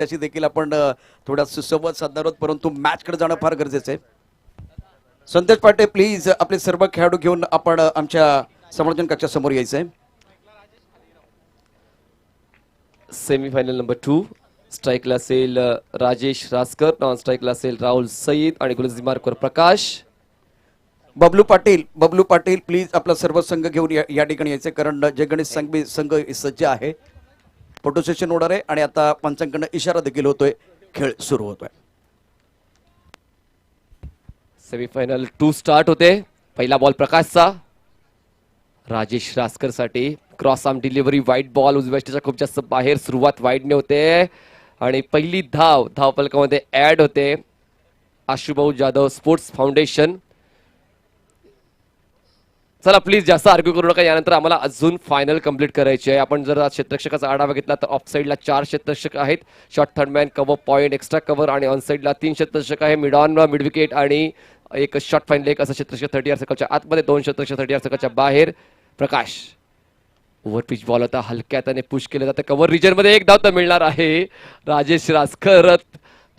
त्याची देखील आपण थोडा सुसंवाद साधणार आहोत, परंतु मॅचकडे जाणं फार गरजेचं आहे. संदेश पाटे प्लीज आपले सर्व खेळाडू घेऊन आपण आमच्या समालोचन कक्षासमोर यायचं आहे. सेमीफायनल नंबर 2 स्ट्राईकला असेल राजेश रासकर, नॉन स्ट्राईकला असेल राहुल सईद आणि गोलंदाजी मार्कवर प्रकाश. बबलू पाटील प्लीज आपला सर्व संघ घेऊन या ठिकाणी यायचे, कारण जे गणेश संघ सज्ज आहे. फोटो सेशन होणार आहे आणि आता पंचांकडनं इशारा देखील होतोय, खेळ सुरू होतोय. सेमीफायनल 2 स्टार्ट होते. पहिला बॉल प्रकाशचा, राजेश रासकर साठी क्रॉस आर्म डिलिव्हरी, वाईट बॉल उजव्या खूप जास्त बाहेर, सुरुवात वाईडने होते आणि पहिली धाव फलकामध्ये ऍड होते. आशुभाऊ जाधव स्पोर्ट्स फाउंडेशन. चला प्लीज जास्त आर्ग्यू करू नका, यानंतर आम्हाला अजून फायनल कंप्लीट करायची आहे. आपण जर क्षेत्ररक्षकाचा आढावा घेतला तर ऑफ साईडला 4 क्षेत्ररक्षक आहेत, short third man, cover point, extra cover आणि ऑन साईडला 3 क्षेत्ररक्षक आहे, मिड ऑन, मिड विकेट आणि एक शॉर्ट फाईन लेग असं क्षेत्ररक्षक 30 सर्कलच्या आतमध्ये, 2 क्षेत्ररक्षक 30 सर्कलच्या बाहेर. प्रकाश ओव्हर पिच बॉल होता, हलक्या त्याने पुश केलं जातं कव्हर रिजन मध्ये, 1 धाव तर मिळणार आहे. राजेश रासकर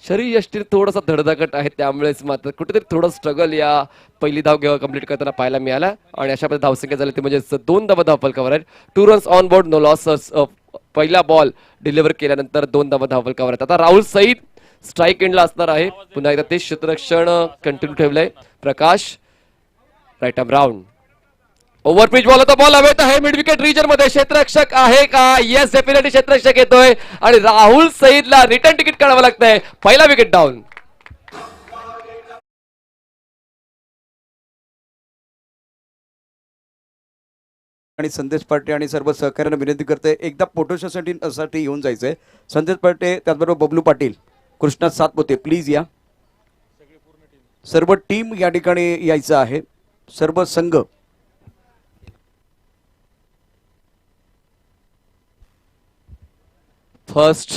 शरीर यष्टीर थोडासा धडधाकट आहे, त्यामुळेच मात्र कुठेतरी थोडं स्ट्रगल या पहिली धाव कंप्लीट करताना पाहायला मिळाला आणि अशा प्रकारे धावसंख्या झाली ती म्हणजे 2 धावा फलकावर आहेत. 2 runs on board, no loss. पहिला बॉल डिलिव्हर केल्यानंतर 2 धावा फलकावर आहेत. आता राहुल सईद स्ट्राईक एंडला असणार आहे. पुन्हा एकदा ते क्षेत्ररक्षण कंटिन्यू ठेवलंय. Prakash right arm round, over pitch ball होता, बॉल हवेत आहे मिड विकेट रिजन मध्ये. क्षेत्ररक्षक आहे का? येस, डेफिनेटली क्षेत्ररक्षक येतोय आणि राहुल सईदला रिटर्न तिकीट काढावं लागतंय. पहिला विकेट डाऊन. आणि संदेश पाटे आणि सर्व सहकार्यांना विनंती करते, एकदा फोटोसाठी येऊन जायचंय. संदेश पाटे त्याचबरोबर बबलू पाटील, कृष्णा सातपुते प्लीज या. सर्व टीम या ठिकाणी यायचं आहे, सर्व संघ. फर्स्ट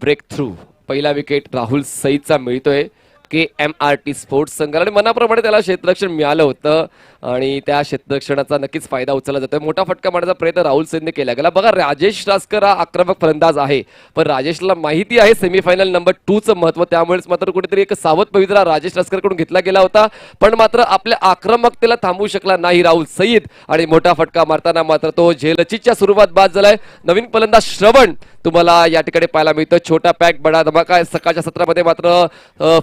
ब्रेक थ्रू, पहिला विकेट राहुल सईदचा मिळतोय KMRT स्पोर्ट्स संघाला आणि मनाप्रमाणे त्याला क्षेत्ररक्षण मिळालं होतं आणि त्या क्षेत्ररक्षणाचा नक्कीच फायदा उचलला जातोय. मोठा फटका मारण्याचा प्रयत्न राहुल सईदने केला गेला. बघा, राजेश रासकर हा आक्रमक फलंदाज आहे, पण राजेशला माहिती आहे सेमीफायनल नंबर 2 चं महत्व, त्यामुळेच मात्र कुठेतरी एक सावध पवित्रा राजेश रासकरकडून घेतला गेला होता, पण मात्र आपल्या आक्रमकतेला थांबवू शकला नाही राहुल सईद आणि मोठा फटका मारताना मात्र तो झेलचीच्या सुरुवात बाद झालाय. नवीन फलंदाज श्रवण तुम्हाला या ठिकाणी पाहायला मिळतं. छोटा पॅक बडा धमाका. सकाळच्या सत्रामध्ये मात्र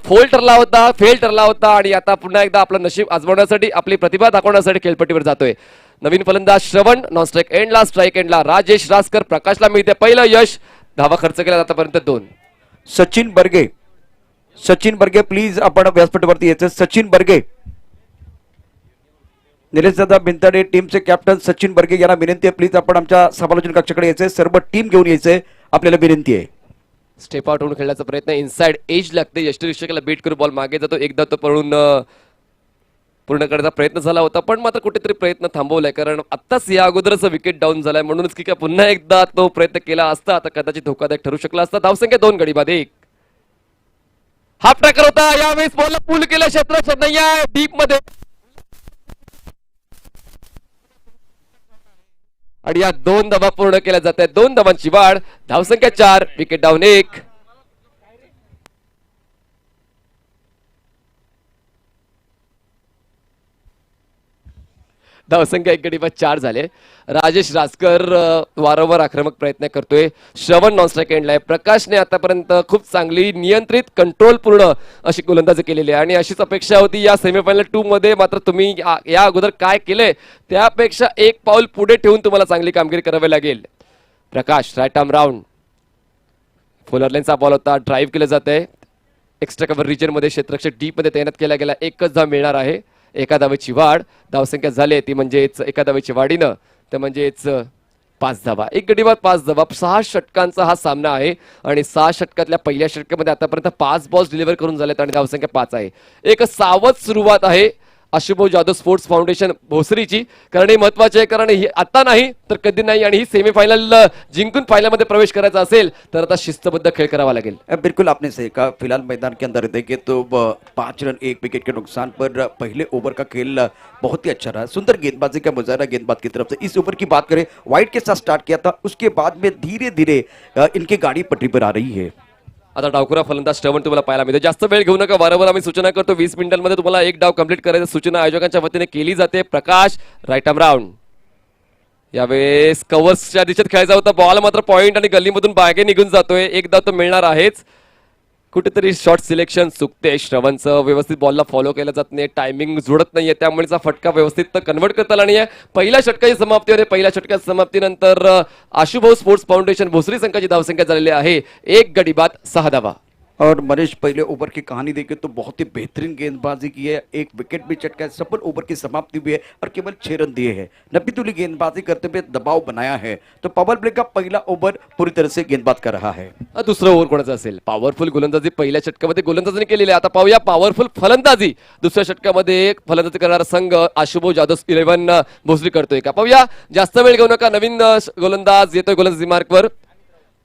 फेल ठरला होता आणि आता पुन्हा एकदा आपलं नशीब आजमावण्यासाठी, आपली प्रतिभा दाखवण्यासाठी खेळपट्टीवर जातोय. नवीन फलंदाज श्रवण, नॉन स्ट्राईक एंडला, स्ट्राईक एंडला राजेश रासकर. प्रकाशला मिळते पहिलं यश. धावा खर्च केला आतापर्यंत 2. सचिन बर्गे प्लीज आपण व्यासपीठावरती यायचं. सचिन बर्गे, निलेशदादा बिंताडे टीमचे कॅप्टन सचिन बर्गे यांना विनंती आहे, प्लीज आपण आमच्या समालोचन कक्षाकडे यायचंय. सर्व टीम घेऊन यायचंय, आपल्याला विनंती आहे. स्टेप आउट होऊन खेळण्याचा प्रयत्न, इनसाइड एज लागते, यष्टीरक्षकाला बीट करून बॉल मागे जातो. एकदा तो पळून पूर्ण करण्याचा प्रयत्न झाला होता, पण मात्र कुठेतरी प्रयत्न थांबवलाय, कारण आत्ताच या अगोदरच विकेट डाऊन झालाय, म्हणूनच की काय पुन्हा एकदा तो प्रयत्न केला असता आता कदाचित धोकादायक ठरू शकला असता. धावसंख्या 2 गडी बाद 1. हाफ ट्रॅकर होता, यावेळेस बॉलला पूल केलं क्षेत्ररक्षक नाही आहे डीप मध्ये आणि या 2 धावा पूर्ण केल्या जात आहेत. 2 धावांची वाढ, धावसंख्या 4, विकेट डाऊन 1. धावसंख्या 1 गडी बाद 4 झाले. राजेश रासकर वारंवार आक्रमक प्रयत्न करतोय. श्रवण नॉन स्ट्राईक एंडला आहे. प्रकाशने आतापर्यंत खूप चांगली नियंत्रित, कंट्रोल पूर्ण अशी गोलंदाजी केलेली आहे आणि अशीच अपेक्षा होती या सेमीफायनल 2 मध्ये. मात्र तुम्ही या अगोदर काय केलंय त्यापेक्षा 1 पाऊल पुढे ठेवून तुम्हाला चांगली कामगिरी करावी लागेल. प्रकाश राईट आर्म राऊंड, फुलर लाईनचा बॉल होता, ड्राईव्ह केलं जात आहे. एक्स्ट्रा कव्हर रिजन मध्ये क्षेत्ररक्षक डीप मध्ये तैनात केला गेला. 1च धाव मिळणार आहे. 1 धावेची वाढ, धावसंख्या झाली ती म्हणजेच 1 धावेची वाढीनं तर म्हणजेच 5 धावा. 1 गडी बाद 5 धावा. 6 षटकांचा हा सामना आहे आणि 6 षटकातल्या पहिल्या षटकामध्ये आतापर्यंत 5 बॉल्स डिलिव्हर करून झालेत आणि धावसंख्या 5 आहे. एक सावध सुरुवात आहे आशुभाऊ जाधव स्पोर्ट्स फाउंडेशन भोसरीची, कारण हे महत्वाचे आहे, कारण ही आता नाही तर कधी नाही आणि ही सेमीफाइनल जिंकून फाइनल प्रवेश करायचा असेल तर आता शिस्तबद्ध खेळ करावा लागेल. बिल्कुल आपने सही कहा. फिलहाल मैदान के अंदर देखे तो 5 रन 1 विकेट के नुकसान पर पहले ओवर का खेल बहुत ही अच्छा रहा. सुंदर गेंदबाजी का मुजाहरा गेंदबाज की तरफ से. इस ओवर की बात करें, वाइड के साथ स्टार्ट किया था, उसके बाद में धीरे धीरे इनकी गाड़ी पटरी पर आ रही है. आता डावखुरा फलंदाज श्रवण तुम्हाला पाहायला मिळतो. जास्त वेळ घेऊ नका, वारंवार आम्ही सूचना करतो 20 मिनिटांमध्ये तुम्हाला एक डाव कंप्लीट करायची सूचना आयोजकांच्या वतीने केली जाते. प्रकाश राईट आर्म राऊंड. यावेळेस कव्हर्सच्या दिशेत खेळायचा होता, बॉल मात्र पॉइंट आणि गल्लीमधून बागे निघून जातोय. एक डाव तो मिळणार आहेच. कुठेतरी शॉर्ट सिलेक्शन चुकते श्रवणचं, व्यवस्थित बॉलला फॉलो केलं जात नाही, टायमिंग जुळत नाहीये, त्यामुळेचा फटका व्यवस्थित कन्वर्ट करता आला नाहीये. पहिल्या षटकाची समाप्ती होते. पहिल्या षटकाच्या समाप्तीनंतर आशुभाऊ स्पोर्ट्स फाउंडेशन भोसरी संघाची धावसंख्या झालेली आहे 1 गडी बाद 6 धावा. और मनीष, पहले ओवर की कहानी देखें तो बहुत ही बेहतरीन गेंदबाजी की है, एक विकेट भी चटका है, सफल ओवर की समाप्ति भी है और केवल 6 रन दिए हैं. नब्बीतुली गेंदबाजी करते हुए दबाव बनाया है. तो पावर प्ले का पहला ओवर पूरी तरह से गेंदबाज कर रहा है. दुसरं ओव्हर कोणाचं असेल? पॉवरफुल गोलंदाजी पहिल्या षटकामध्ये गोलंदाजीने केलेली आहे. आता पाहूया पॉवरफुल फलंदाजी दुसऱ्या षटकामध्ये फलंदाजी करणारा संघ आशुभाऊ जाधव 11 भोसरी करतोय का? पाहूया, जास्त वेळ घेऊ नका. नवीन गोलंदाज येतोय गोलंदाजी मार्कवर.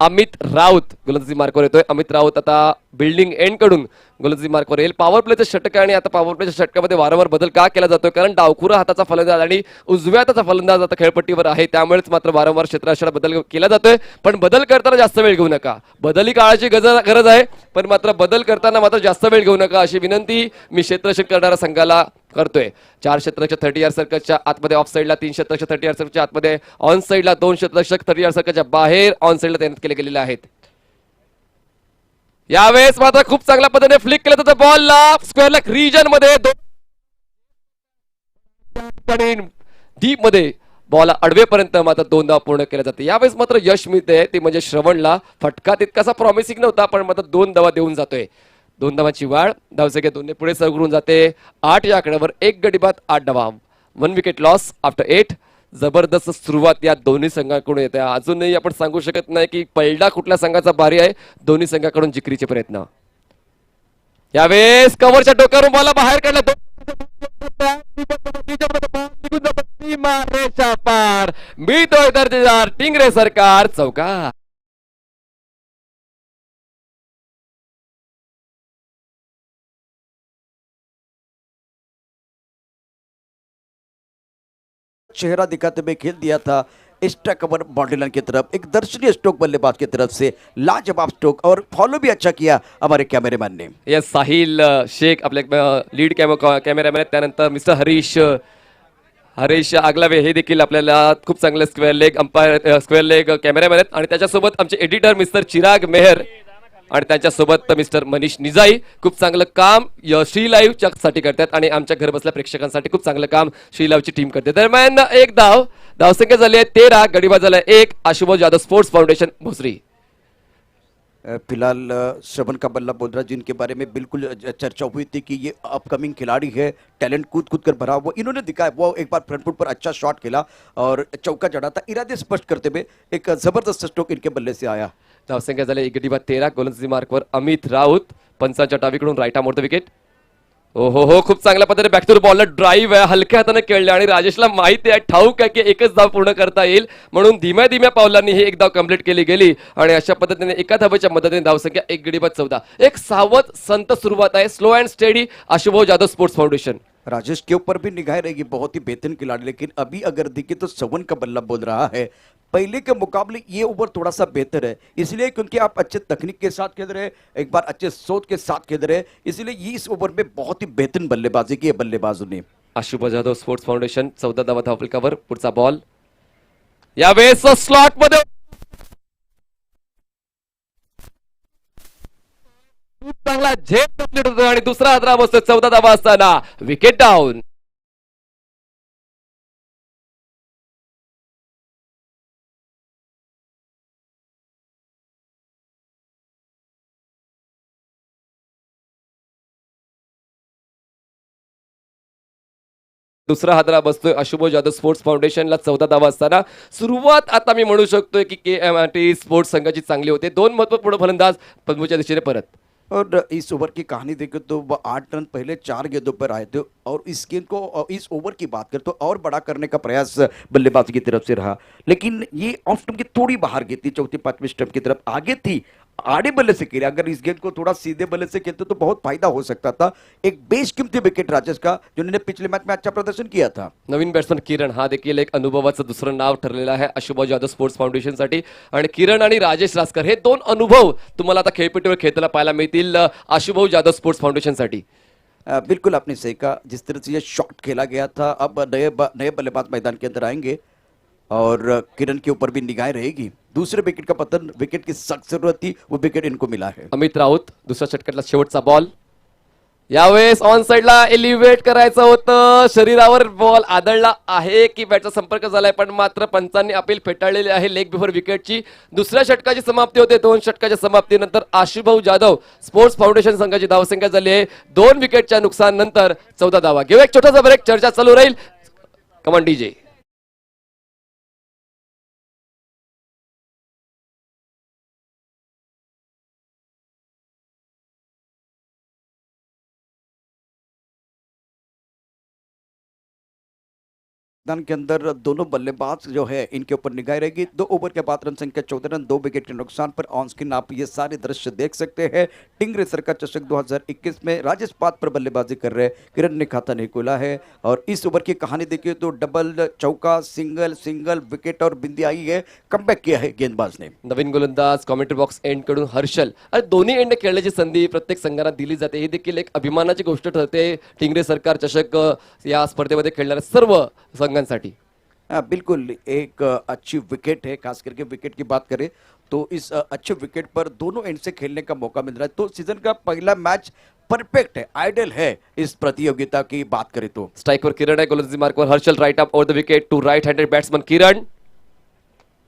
अमित राऊत गोलंदाजी मार्कवर येतोय. अमित राऊत आता बिल्डिंग एंड कडून गोलंदाजी मार्कवर येईल. पॉवर प्लेचं षटक आणि आता पॉवर प्लेच्या षटकामध्ये वारंवार बदल का केला जातोय? कारण डावखुरा हाताचा फलंदाज आणि उजव्या हाताचा फलंदाज आता खेळपट्टीवर आहे, त्यामुळेच मात्र वारंवार क्षेत्ररक्षणात बदल केला जातोय. पण बदल करताना जास्त वेळ घेऊ नका. बदल ही काळाची गरज आहे, पण मात्र बदल करताना मात्र जास्त वेळ घेऊ नका अशी विनंती मी क्षेत्ररक्षण करणाऱ्या संघाला करतोय. 4 क्षेत्ररक्षक 30 यार्ड सर्कलच्या आतमध्ये, ऑफ साईडला 3 क्षेत्ररक्षक 30 यार्ड सर्कलच्या आतमध्ये, ऑन साईडला 2 क्षेत्ररक्षक 30 यार्ड सर्कलच्या बाहेर ऑन साईडला तैनात केले गेलेले आहेत. यावेळेस मात्र खूप चांगल्या पद्धतीने फ्लिक केलं जातं बॉलला स्क्वेअर लेग रिजन मध्ये, डीप मध्ये बॉल अडवेपर्यंत मात्र 2 धावा पूर्ण केल्या जाते. यावेळेस मात्र यश मिळते, ते म्हणजे श्रवणला. फटका तितकासा प्रॉमिसिंग नव्हता, पण मात्र 2 धावा देऊन जातोय. 2 धावांची वाढ, धावसंख्या 2 ने पुढे सरकून जाते 8 या आकड्यावर. 1 गडी बाद 8 धावा, 1 विकेट लॉस आफ्टर 8. जबरदस्त सुरुवात या दोन्ही संघाकडून येते. अजूनही आपण सांगू शकत नाही की पहिला कुठल्या संघाचा बारी आहे. दोन्ही संघाकडून जिकरीचे प्रयत्न. यावेळेस कव्हरच्या डोक्यावरून बॉल बाहेर काढला, पार मिळतोय दर्जेदार टिंगरे सरकार चौकार. चेहरा दिखाते हुए खेल दिया था. एक्स्ट्रा कवर बाउंड्री लाइन की तरफ, एक दर्शनीय स्ट्रोक बल्लेबाज की तरफ से, लाजवाब स्ट्रोक, और फॉलो भी अच्छा किया हमारे कैमरेमैन ने. या साहिल शेख आपले लीड कॅमेरामॅन, त्यानंतर मिस्टर हरीश आगलावे हे देखील आपल्याला खूप चांगले square leg umpire square leg cameraman आहेत. आणि त्याच्यासोबत आमचे एडिटर मिस्टर चिराग मेहर आणि त्यांच्यासोबत मिस्टर मनीष निजाई खूप चांगलं काम श्री लाईव्ह साठी करतात आणि आमच्या घर बसल्या प्रेक्षकांसाठी खूप चांगलं काम श्री लाईव्हची टीम करते. दरम्यान एक धावसंख्या झाली आहे 13, गडीबाद झाला 1. आशुभाऊ जाधव स्पोर्ट्स फाउंडेशन भोसरी. फिलहाल श्रवण का बल्ला बोल रहा, जिनके बारे में बिल्कुल चर्चा हुई थी कि ये अपकमिंग खिलाड़ी है, टैलेंट कूद कर भरा हुआ. इन्होंने दिखाया, वो एक बार फ्रंट फुट पर अच्छा शॉट खेला और चौका जड़ा था. इरादे स्पष्ट करते हुए एक जबरदस्त स्ट्रोक इनके बल्ले से आया. धावसंख्या झाली 1 गडी बाद 13. गोलंदाजी मार्कवर अमित राऊत, पंचांच्या डावीकडून राईट आर्म मोठं विकेट. हो, खूप चांगल्या पद्धतीने बॅक टू बॉलला ड्राईव्ह आहे, हलक्या हाताने खेळले आणि राजेशला माहिती आहे, ठाऊक आहे की एकच धाव पूर्ण करता येईल, म्हणून धीम्या पावलांनी ही एक धाव कंप्लीट केली गेली आणि अशा पद्धतीने एका धावेच्या मदतीने धावसंख्या 1 गडी बाद 14. एक सावध संत सुरुवात आहे, slow and steady Ashubhau Jadhav sports foundation. Rajesh के ऊपर भी निगाह रहेगी, बहुत ही बेहतरीन खिलाड़ी. लेकिन अभी अगर देखें तो श्रवण का बल्ला बोल रहा है, पहले के मुकाबले ये ओवर थोड़ा सा बेहतर है, इसलिए क्योंकि आप अच्छे तकनीक के साथ खेल रहे, एक बार अच्छे सोच के साथ खेल रहे, इसलिए ये इस ओवर में बहुत ही बेहतरीन बल्लेबाजी की है बल्लेबाजों ने. आशुभाऊ जाधव स्पोर्ट्स फाउंडेशन 14 धावा धावफलकावर. पुढचा बॉल यावेळेस स्लॉट मध्ये चांगला झेप कंप्लीट होतो आणि दुसरा हादरा बसतो 14 धावा असताना. Wicket down. दुसरा हादरा बसतोय आशुभाऊ जाधव स्पोर्ट्स फाउंडेशनला 14 धावा असताना. सुरुवात आता मी म्हणू शकतोय की KMRT स्पोर्ट्स संघाची चांगली होते. 2 महत्वपूर्ण फलंदाज पद्मूच्या दिशेने परत. और इस ओवर की कहानी देखें तो वह 8 रन पहले 4 गेंदों पर आए थे, और इस गेंद को, इस ओवर की बात करें तो और बड़ा करने का प्रयास बल्लेबाज की तरफ से रहा, लेकिन ये ऑफ स्टंप की थोड़ी बाहर गई थी, चौथी 5वीं स्टंप की तरफ आगे थी, आड़े बल्ले से खेले, अगर इस गेंद को थोड़ा सीधे बल्ले से खेलते तो बहुत फायदा हो सकता था। एक बेशकीमती विकेट राजेश का, जिन्होंने पिछले मैच में अच्छा प्रदर्शन किया था। नवीन बॅट्समन किरण हा देखील एक अनुभवाचं दुसरं नाव ठरलेलं आहे आशुभाऊ जाधव स्पोर्ट्स फाउंडेशनसाठी. आणि किरण आणि राजेश रासकर हे दोन अनुभव तुम्हाला आता खेळपट्टीवर खेळताना पाहायला मिळतील आशुभाऊ जाधव स्पोर्ट्स फाउंडेशनसाठी. बिल्कुल आपने सही कहा, जिस तरह से ये शॉट खेला गया था, अब नए बल्लेबाज मैदान के अंदर आएंगे और किरण के ऊपर भी निगाहें रहेगी। दूसरे विकेट का पतन, विकेट की सख्त जरूरत थी, वो विकेट इनको मिला है। अमित राऊत दुसऱ्या षटकातला शेवटचा बॉल, यावेळेस ऑन साइडला एलिव्हेट करायचं होतं, शरीरावर बॉल आदळला आहे की बॅटचा संपर्क झालाय, पण मात्र पंचांनी अपील फेटाळलेली आहे लेग बिफोर विकेटची. दुसऱ्या षटकाची समाप्ती होते. 2 षटकाच्या समाप्तीनंतर आशुभाऊ जाधव स्पोर्ट्स फाउंडेशन संघाची धावसंख्या झाली आहे 2 विकेटच्या नुकसान नंतर 14 धावा. घेऊ एक छोटासा ब्रेक, चर्चा चालू राहील. कमान डीजे. मैदान के अंदर दोनों बल्लेबाज जो है इनके ऊपर निगाह रहेगी। 2 ओवर के बाद रन संख्या 14 रन, 2 विकेट के नुकसान पर ऑन स्क्रीन आप ये सारे दृश्य देख सकते हैं। टिंगरे सरकार चषक 2021 में राजेश पात पर बल्लेबाजी कर रहे किरण ने खाता नहीं खोला है। और इस ओवर की कहानी देखिए तो डबल, चौका, सिंगल सिंगल विकेट और बिंदी आई है, कमबॅक किया है गेंदबाज ने। नवीन गोलंदाज कॉमेंट्री बॉक्स एंड कडून हर्षल, आणि दोन्ही एंड खेळण्याची संधी प्रत्येक संघाला दिली जाते, ही देखील एक अभिमानाची गोष्ट ठरते टिंगरे सरकार चषक या स्पर्धेमध्ये खेळणाऱ्या सर्व संघांसाठी. बिल्कुल एक अच्छी विकेट है, खास करके विकेट की बात करें तो इस अच्छे विकेट पर दोनों एंड से खेलने का मौका मिल रहा है। तो सीजन का पहला मैच परफेक्ट है, आइडियल है इस प्रतियोगिता की बात करें तो। स्ट्राइकवर किरण आहे, गोलंदाजी मार्कवर Harshal, right up over the wicket to right handed batsman Kiran.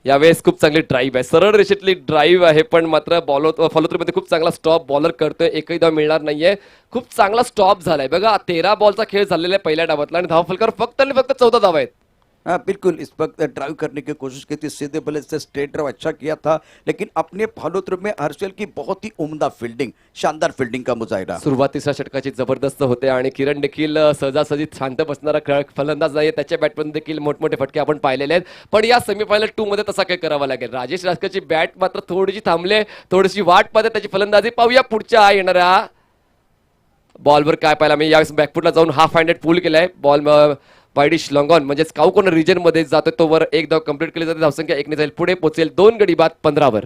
यावेळेस खूप चांगली ड्राईव्ह आहे, सरळ रेषेतली ड्राईव्ह आहे, पण मात्र बॉलर फॉलोथ्रूमध्ये खूप चांगला स्टॉप बॉलर करतोय, एकही धाव मिळणार नाहीये. खूप चांगला स्टॉप झालाय बघा. 13 बॉलचा खेळ झालेला आहे पहिल्या डावातला आणि धाव फलकावर फक्त आणि फक्त 14 धावा आहेत. हाँ बिल्कुल, इस वक्त ड्राइव करने की कोशिश की थी, सीधे बल्ले से स्ट्रेट ड्राइव अच्छा किया था, लेकिन अपने फॉलो थ्रू में हर्षल की बहुत ही उम्दा फील्डिंग, शानदार फील्डिंग का मुजाहिरा। सुरुवातीच्या षटकाची जबरदस्त होते आणि किरण देखील सहजासहजी शांत बसणारा फलंदाज नाही, त्याच्या बॅटमधून देखील मोठमोठे फटके आपण पाहिलेले आहेत. पण या सेमीफायनल 2 मध्ये तसा काय करावा लागेल. राजेश रासकरची बॅट मात्र थोडीशी थांबले, थोडीशी वाट पाहते त्याची फलंदाजी. पाहूया पुढच्या येणाऱ्या बॉलवर काय पाहिला मी. यावेळेस बॅकफुटला जाऊन हाफ हँडेड पुल केलाय बॉल, वाईडिश लॉंगॉन म्हणजे काऊ कॉर्नर रिजन मध्ये जातोय, तोवर एक धाव कंप्लीट केली जाते, धावसंख्या 1 ने जाईल, पुढे पोहोचेल 2 गडी बाद 15 वर.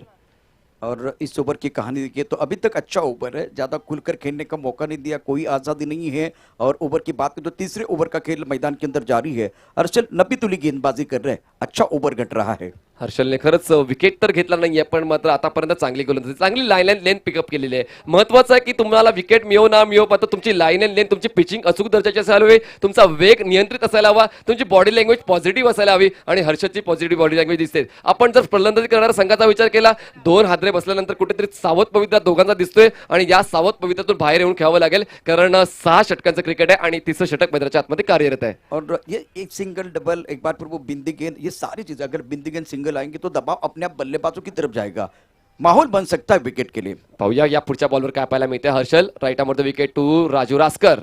और इस ओवर की कहानी देखिए तो अभी तक अच्छा ओवर है, ज्यादा खुलकर खेलने का मौका नहीं दिया, कोई आजादी नहीं है। और ओवर की बात करें तो तीसरे ओवर का खेल मैदान के अंदर जारी है, हर्षल नब्बी तुली गेंदबाजी कर रहे हैं, अच्छा ओवर घट रहा है। हर्षलने खरंच विकेट तर घेतला नाहीये, पण मात्र आतापर्यंत चांगली गोलंदाजी, चांगली लाईन अँड लेंथ पिकअप केलेली आहे. महत्वाचं आहे की तुम्हाला विकेट मिळो ना मिळो, मात्र तुमची लाईन अँड लेंथ, तुमची पिचिंग अचूक दर्जाची असायला हवी, तुमचा वेग नियंत्रित असायला हवा, तुमची बॉडी लँग्वेज पॉझिटिव्ह असायला हवी. आणि हर्षलची पॉझिटिव्ह बॉडी लँग्वेज दिसते. आपण जर फलंदाजी करणाऱ्या संघाचा विचार केला, 2 हादरे बसल्यानंतर कुठेतरी सावध पवित्रा दोघांचा दिसतोय आणि या सावध पवित्रातून बाहेर येऊन खेळावं लागेल, कारण 6 षटकांचं क्रिकेट आहे आणि 3रं षटक मैदानाच्या आतमध्ये कार्यरत आहे. और ये एक सिंगल डबल, एक बार फिर वो बिंदी गेंद, ये सारी चीजें अगर बिंदी गेंद सिंगल आएंगे तो दबाव अपने आप बल्लेबाजों की तरफ जाएगा, माहौल बन सकता है विकेट के लिए। पाहूया या पुढच्या बॉलवर काय पाहायला मिळते. Harshal right arm off the wicket to Raju Raskar.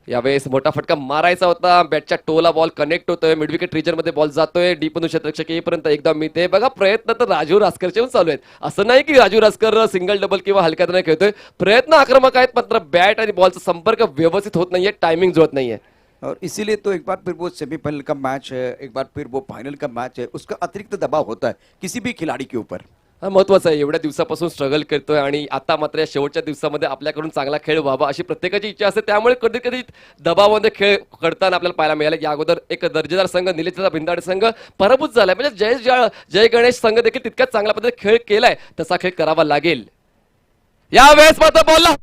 यावेळेस मोठा फटका मारायचा होता, बॅटच्या टोला बॉल कनेक्ट होतोय, मिड विकेट रिजन मध्ये बॉल जातोय, डीप मधून क्षेत्ररक्षक येईपर्यंत एकदा मिळते. बघा प्रयत्न तर राजू रासकरचे चालू आहेत, असं नाही की राजू रासकर सिंगल डबल किंवा हलक्यात नाही खेळतोय, प्रयत्न आक्रमक आहेत, मात्र बॅट आणि बॉलचा संपर्क व्यवस्थित होत नाहीये, टायमिंग जुळत नाहीये. और इसीलिए तो एक बार फिर वो सेमीफाइनल का मैच है, एक बार फिर वो फाइनल का मैच है, उसका अतिरिक्त दबाव होता है किसी भी खिलाड़ी के ऊपर। हा महत्वाचं आहे, एवढ्या दिवसापासून स्ट्रगल करतोय आणि आता मात्र या शेवटच्या दिवसामध्ये आपल्याकडून चांगला खेळ व्हावा अशी प्रत्येकाची इच्छा असते, त्यामुळे कधी कधी दबावामध्ये खेळ करताना आपल्याला पाहायला मिळालं. या अगोदर एक दर्जेदार संघ निलेशचा भिंदाडे संघ पराभूत झालाय, म्हणजे जय गणेश संघ देखील तितक्याच चांगल्या पद्धतीने खेळ केलाय, तसा खेळ करावा लागेल. यावेळेस मात्र बॉलला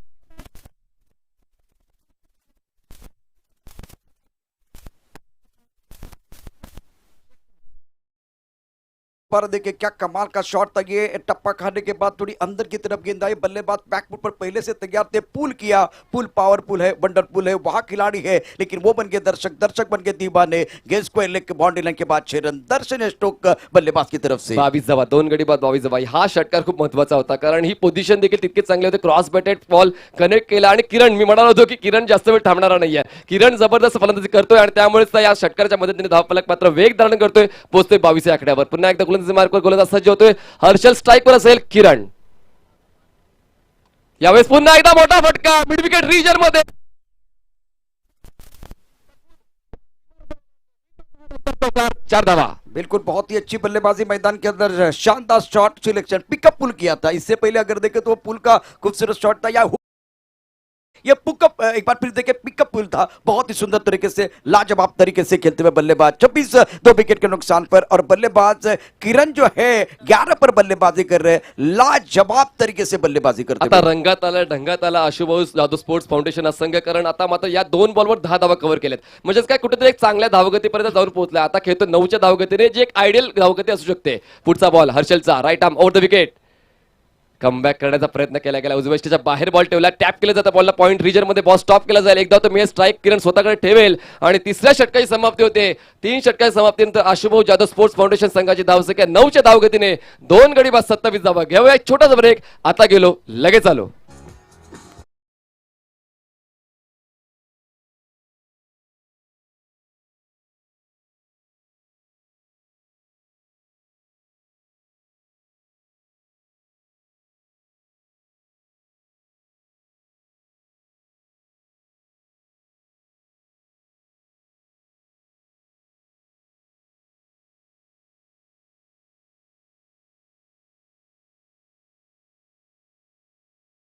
पर देखिए क्या कमाल का शॉट था ये, टप्पा खाने के बाद थोड़ी अंदर की तरफ गेंद आई, बल्लेबाज बैकफुट पर पहले से तैयार थे, पुल किया, पुल पावरफुल है, वंडरफुल है, वहां खिलाड़ी है, लेकिन वो बन गए दर्शक, दर्शक बन गए दीवाने। गेंद स्क्वायर लेग के बाउंड्री लाइन के बाद 6 रन, दर्शन स्टोक बल्लेबाज की तरफ से 22 धावा, 2 गडी बाद 22 धावा. हा षटकार खूप महत्वाचा होता, कारण ही पोझिशन देखील तितकीच चांगली होती, क्रॉस बॅटेड बॉल कनेक्ट केला आणि किरण, मी म्हणालो होतो की किरण जास्त वेळ थांबणारा नाहीये, किरण जबरदस्त फलंदाजी करतोय आणि त्यामुळेच या षटकाराच्या मदतीने धावफलक मात्र वेग धारण करतोय, पोहोचतोय 22 या आकड्यावर. पुन्हा एकदा गोलंदाजी मार्कवर गोलंदाज सज्ज होतोय. हर्षल स्ट्राईकवर असेल. किरण यावेळेस पुन्हा एकदा मोठा फटका मिड विकेट रिजन मध्ये. चार धावा. बिल्कुल बहुत ही अच्छी बल्लेबाजी मैदान के अंदर, शानदार शॉट सिलेक्शन, पिकअप पुल किया था. इससे पहले अगर देखें तो वो पुल का खूबसूरत शॉट था, या ये पुकअप एक बार फिर देखे पिकअप पुल था. बहुत ही सुंदर तरीके से लाजवाब तरीके से खेलते हुए बल्लेबाज 26 2 विकेट के नुकसान पर. और बल्लेबाज किरण जो है 11 पर बल्लेबाजी कर रहे हैं, लाजवाब तरीके से बल्लेबाजी करते आता हुए. रंगात आला ढंगात आला आशुभाऊ जाधव स्पोर्ट्स फाउंडेशन असंघ. कारण आता मात्र या 2 बॉलवर 10 धावा कव्हर केल्यात. म्हणजेच काय कुठेतरी एक चांगल्या धावगतीपर्यंत जाऊन पोहोचला. आता खेळतो 9च्या धावगतीने, जी एक आयडियल धावगती असू शकते. पुढचा बॉल हर्षलचा right arm over the wicket. Comeback करण्याचा प्रयत्न केला गेला. उजव्या बाहेर बॉल ठेवला. टॅप केलं जातं बॉलला. पॉईंट रिजन मध्ये बॉल स्टॉप केला जाईल. एकदा तो मिळेल स्ट्राईक. किरण स्वतःकडे ठेवेल आणि तिसऱ्या षटकाची समाप्ती होते. 3 षटकाची समाप्तीनंतर आशुभाऊ जाधव स्पोर्ट्स फाउंडेशन संघाची धावसंख्या 9च्या धावगतीने 2 गडी बाद 27 धावा. घेऊया एक छोटासा ब्रेक. आता गेलो लगेच आलो.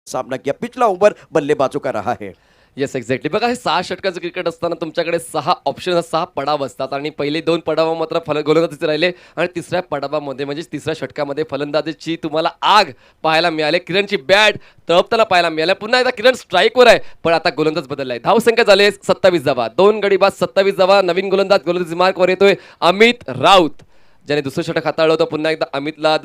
सामना किया. पिछला ओव्हर बल्लेबाजों का रहा है. Yes exactly. बघा हे 6 षटकाचं क्रिकेट असताना तुमच्याकडे 6 ऑप्शन 6 पडाव असतात आणि पहिले 2 पडाव मात्र गोलंदाजीचे राहिले आणि तिसऱ्या पडावामध्ये म्हणजे तिसऱ्या षटकामध्ये फलंदाजीची तुम्हाला आग पाहायला मिळाली. किरणची बॅट तळपताना पाहायला मिळाल्या. पुन्हा एकदा किरण स्ट्राईकवर आहे, पण आता गोलंदाज बदललाय. धावसंख्या झाले 27 धावा. 2 गडी बाद 27 धावा. नवीन गोलंदाजी मार्कवर येतोय अमित राऊत, ज्याने दुसरं षटक हाताळलं होतं. पुन्हा एकदा अमितला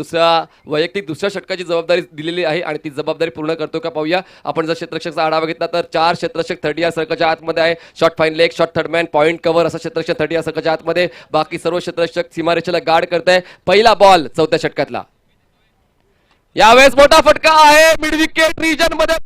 वैयक्तिक दुसऱ्या षटकाची जबाबदारी दिलेली आहे आणि ती जबाबदारी पूर्ण करतो का पाहूया आपण. जर क्षेत्ररक्षकचा आढावा घेतला तर 4 क्षेत्ररक्षक 30 या सर्कलच्या आतमध्ये आहे. Short fine leg, short third man, point cover असा क्षेत्ररक्षक 30 या सर्कलच्या आतमध्ये. बाकी सर्व क्षेत्ररक्षक सीमारेषेला गार्ड करत आहे. पहिला बॉल 4थ्या षटकातला. यावेळेस मोठा फटका आहे मिड विकेट रिजन मध्ये.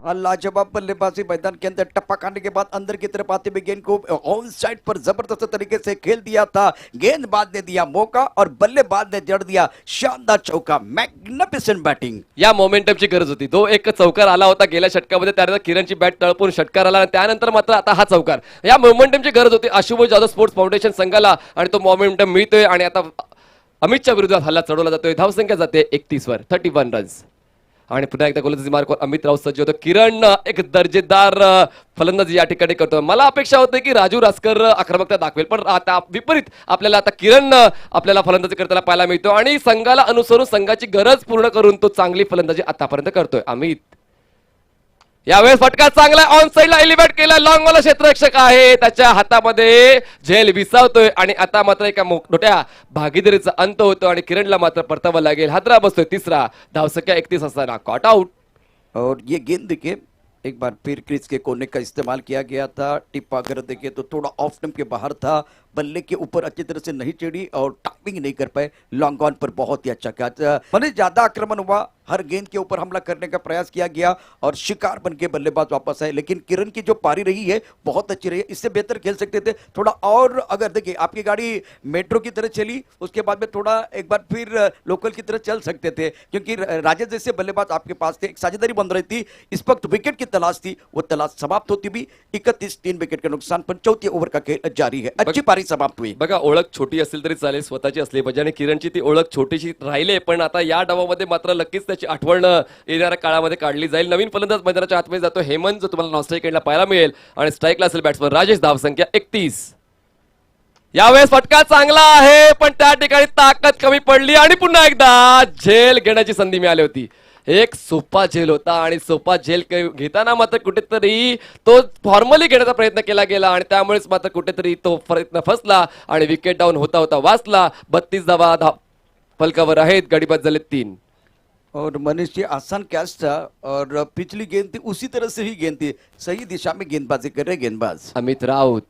हाँ, लाजवाब बल्लेबाजी मैदान के अंदर. टप्पा खाने के बाद अंदर की तरफ आते हुए गेंद को ऑन साइड पर जबरदस्त तरीके से खेल दिया था. गेंदबाज ने दिया मौका और बल्लेबाज ने जड़ दिया शानदार चौका. Magnificent batting. या मोमेंटमची गरज होती. तो एक चौकार आला होता गेल्या षटकामध्ये, त्यानंतर किरणची बॅट तळपून षटकार आला आणि त्यानंतर मात्र आता हा चौकार. या मोमेंटमची गरज होती आशुभाऊ जाधव स्पोर्ट्स फाउंडेशन संघाला आणि तो मोमेंटम मिळतोय आणि आता अमितच्या विरोधात हल्ला चढवला जातोय. धावसंख्या जाते 31 वर 31 रन्स. आणि पुन्हा एकदा गोलंदाजी मार्कवर अमित राऊत सज्ज होतो. किरण एक दर्जेदार फलंदाजी या ठिकाणी करतो. मला अपेक्षा होती की राजू रासकर आक्रमकता दाखवेल, पण आता विपरीत आपल्याला आता किरण आपल्याला फलंदाजी करताना पाहायला मिळतो आणि संघाला अनुसरून संघाची गरज पूर्ण करून तो चांगली फलंदाजी आतापर्यंत करतोय अमित. यावेळेस फटका चांगला ऑन साइडला एलिव्हेट केला. लॉंग वाला क्षेत्ररक्षक आहे, त्याच्या हातामध्ये झेल विसावतोय आणि आता मात्र एका मोठ्या भागीदारीचा अंत होतो आणि किरणला मात्र परतावा लागेल. हादरा बसतोय तिसरा. धावसंख्या 31 असताना कॉट आउट. और ये गेंद देखिए एक बार फिर क्रीज के कोने का इस्तेमाल किया गया था. टिप अगर देखिए तो थोड़ा ऑफ स्टंप के बाहर था, बल्ले के ऊपर अच्छी तरह से नहीं चढ़ी और टाइमिंग नहीं कर पाए. लॉन्ग ऑन पर बहुत ही अच्छा कैच. मैंने ज्यादा आक्रमण हुआ, हर गेंद के ऊपर हमला करने का प्रयास किया गया और शिकार बन के बल्लेबाज वापस आए. लेकिन किरण की जो पारी रही है बहुत अच्छी रही है. इससे बेहतर खेल सकते थे थोड़ा और. अगर देखिए आपकी गाड़ी मेट्रो की तरह चली, उसके बाद में थोड़ा एक बार फिर लोकल की तरह चल सकते थे, क्योंकि राजेश जैसे बल्लेबाज आपके पास थे. एक साझेदारी बन रही थी. इस वक्त विकेट की तलाश थी, वो तलाश समाप्त होती भी. 31 3 विकेट के नुकसान पर 4थी ओव्हर का खेल जारी है. अच्छी पारी समाप्त हुई. बघा ओळख छोटी असेल तरी चालेल, स्वतःची असली पाहिजे आणि किरणची ती ओळख छोटीशी राहिली, पण आता या डावामध्ये मात्र नक्कीच त्याची आठवण येणाऱ्या काळामध्ये काढली जाईल. नवीन फलंदाज मैदानाच्या आतमध्ये जातो हेमंत, जो तुम्हाला नॉस्ट्राईक एंडला पाहायला मिळेल आणि स्ट्राईकला असेल बॅट्समन राजेश. धावसंख्या 31. यावेळेस फटका चांगला आहे, पण त्या ठिकाणी ताकद कमी पडली आणि पुन्हा एकदा झेल घेण्याची संधी मिळाली होती. एक सोपा झेल होता आणि सोपा झेल घेताना मात्र कुठेतरी तो फॉर्मली घेण्याचा प्रयत्न केला गेला आणि त्यामुळेच मात्र कुठेतरी तो प्रयत्न फसला आणि विकेट डाऊन होता होता वाचला. 32 धावा फलकावर आहेत. गडीबाद झाले 3. और मनीष जी आसान कैच था और पिछली गेंद थी उसी तरह से ही गेंद थी. सही दिशा में गेंदबाजी कर रहे गेंदबाज अमित राऊत.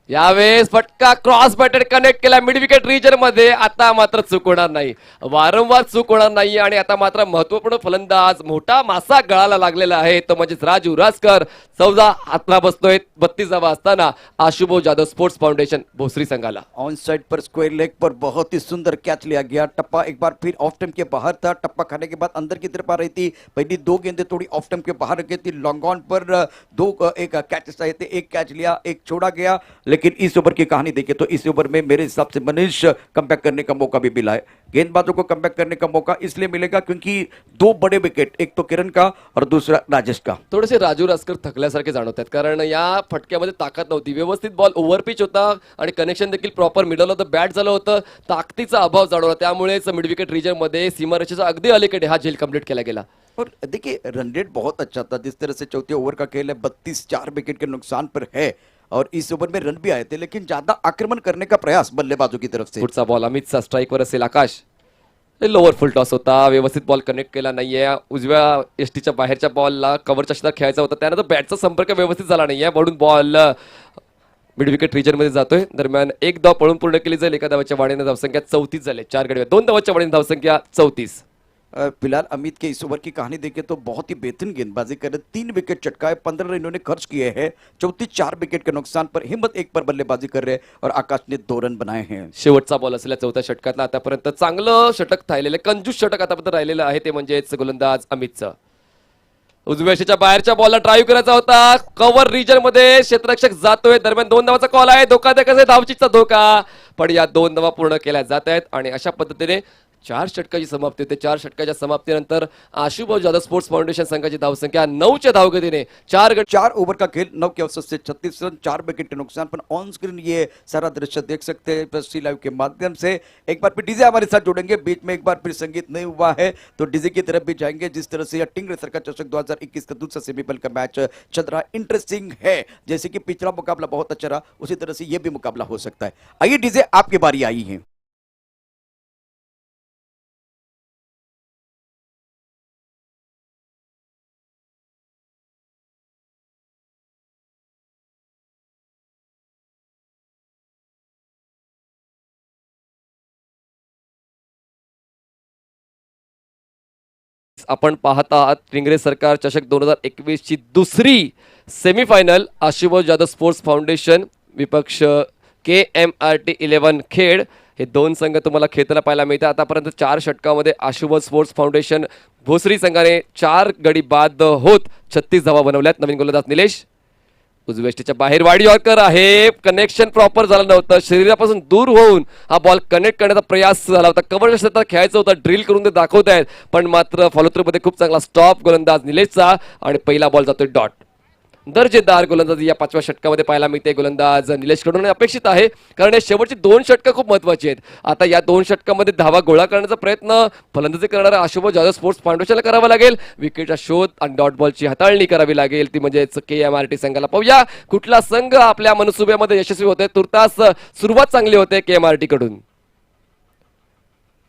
यावेळेस फटका क्रॉस बॅटेड कनेक्ट केला मिड विकेट रिजन मध्ये. आता मात्र चूक होणार नाही, वारंवार चूक होणार नाही. आणि आता मात्र महत्वपूर्ण फलंदाज, मोठा मासा गळाला लागलेला आहे तो म्हणजेच राजू रासकर. 14 हातला बसतोय 32 असताना आशुभाऊ जाधव स्पोर्ट्स फाउंडेशन भोसरी संघाला. ऑन साइड पर स्क्वायर लेग पर बहुत ही सुंदर कैच लिया गया. टप्पा एक बार फिर ऑफ स्टंप के बाहर था. टप्पा खाने के बाद अंदर की तरफ आ रही थी. पहली 2 गेंदें थोड़ी ऑफ स्टंप के बाहर रखी थी. लॉन्ग ऑन पर एक कैचेस आए थे. एक कैच लिया, एक छोड़ा गया. लेकिन इस ओवर की कहानी देखिए तो इस ओवर में मेरे हिसाब से मनीष कमबैक करने का मौका भी मिला है. गेंदबाजों को कमबैक करने का मौका इसलिए मिलेगा क्योंकि 2 बड़े विकेट, एक तो किरण का और दूसरा राजेश का. थोडेसे राजू रासकर थकल्यासारखे जाणवत आहेत, कारण या फटक्यामध्ये ताकद नव्हती. व्यवस्थित बॉल ओव्हर पिच होता आणि कनेक्शन देखील प्रॉपर मिडल होतं, बॅट झालं होतं. ताकदीचा अभाव जाणवला, त्यामुळेच मिड विकेट रिजन मध्ये सीमारेषेच्या अगदी अलीकडे हा झेल कंप्लीट केला गेला. और देखिए रन रेट बहुत अच्छा था. जिस तरह से चौथे ओवर का खेल है 32 4 विकेट के नुकसान पर है और इस ओवर में रन भी आए थे, लेकिन ज्यादा आक्रमण करने का प्रयास बल्लेबाजों की तरफ से. पुढचा बॉल अमितचा स्ट्राईकवर असेल. आकाश लोअर फुल टॉस होता, व्यवस्थित बॉल कनेक्ट केला नाहीये. उजव्या एसटीच्या बाहेरच्या बॉलला कव्हरच्या क्षेत्रात खेळायचा होता, त्यानंतर बॅटचा संपर्क व्यवस्थित झाला नाहीये म्हणून बॉल मिड विकेट रिजन मध्ये जातोय. दरम्यान एक धाव पळून पूर्ण केली जाईल. एका धावाच्या वाढीने धावसंख्या 34 झाले. 4 गडी 2 धावाच्या वाढीने धावसंख्या 34. फिलहाल अमित के इस ओवर की कहानी देखें तो बहुत ही बेहतरीन गेंदबाजी कर रहे. 3 विकेट चटकाए, 15 रन इन्होंने खर्च किए हैं. 34 विकेट के नुकसान पर हिम्मत 1 पर बल्लेबाजी कर रहे हैं और आकाश ने 2 रन बनाए हैं. शेवटचा बॉल असलेल्या 4थ्या षटकातला आतापर्यंत चांगलं षटक थायलेलं, कंजूस षटक आतापर्यंत राहिलेलं आहे ते म्हणजेच गोलंदाज अमितचं. उजव्या यष्टीच्या बाहेरच्या बॉलला ड्राईव्ह करायचा होता. कव्हर रिजन मध्ये क्षेत्ररक्षक जातोय. दरम्यान 2 धावाचा कॉल आहे. धोकादायक असे धावचीचा धोका, पण या 2 धावा पूर्ण केल्या जात आहेत आणि अशा पद्धतीने 4 षटकाची समाप्ती होते. 4 षटकाच्या समाप्तीनंतर आशुभाऊ जाधव स्पोर्ट्स फाउंडेशन संघाची धावसंख्या 9च्या धावगतीने 4 ओवर का खेल 9 के अवसर से 36 रन, 4 विकेट के नुकसान पर. ऑन स्क्रीन ये सारा दृश्य देख सकते हैं प्लस सी लाइव के माध्यम से. एक बार फिर डीजे हमारे साथ जुड़ेंगे. बीच में एक बार फिर संगीत नहीं हुआ है तो डीजे की तरफ भी जाएंगे. जिस तरह से यह टिंग रेसर का चषक 2021 का दूसरा सेमीफाइनल का मैच चल रहा है, इंटरेस्टिंग है. जैसे कि पिछला मुकाबला बहुत अच्छा रहा, उसी तरह से यह भी मुकाबला हो सकता है. आइए डीजे, आपकी बारी आई है. आपण पाहत आहात टिंगरे सरकार चषक 2021 ची दुसरी सेमीफायनल. आशुभाऊ जाधव स्पोर्ट्स फाउंडेशन विपक्ष KMRT 11 खेड, हे 2 संघ तुम्हाला खेळताना पाहायला मिळतात. आतापर्यंत 4 षटकामध्ये आशुभाऊ स्पोर्ट्स फाउंडेशन भोसरी संघाने 4 गडी बाद होत 36 धावा बनवल्यात. नवीन गोलंदाज निलेश उजवेष्टीच्या बाहेर वाडी यॉर्कर आहे. कनेक्शन प्रॉपर झालं नव्हतं, शरीरापासून दूर होऊन हा बॉल कनेक्ट करण्याचा प्रयास झाला होता. कव्हरच्या क्षेत्रात खेळायचं होतं, ड्रिल करून ते दाखवत आहेत, पण मात्र फॉलोथ्रू मध्ये खूप चांगला स्टॉप गोलंदाज निलेशचा आणि पहिला बॉल जातोय डॉट. दर्जेदार गोलंदाजी या 5व्या षटकामध्ये पाहायला मिळते गोलंदाज निलेशकडून. अपेक्षित आहे कारण या शेवटची 2 षटकं खूप महत्वाची आहेत. आता या 2 षटकामध्ये धावा गोळा करण्याचा प्रयत्न फलंदाजी करणारा आशुभाऊ जाधव स्पोर्ट्स फाउंडेशनला करावा लागेल. विकेटचा शोध आणि डॉट बॉलची हाताळणी करावी लागेल, ती म्हणजेच KMRT संघाला. पाहूया कुठला संघ आपल्या मनसुब्यामध्ये यशस्वी होतोय. तुर्तास सुरुवात चांगली होते KMRT कडून.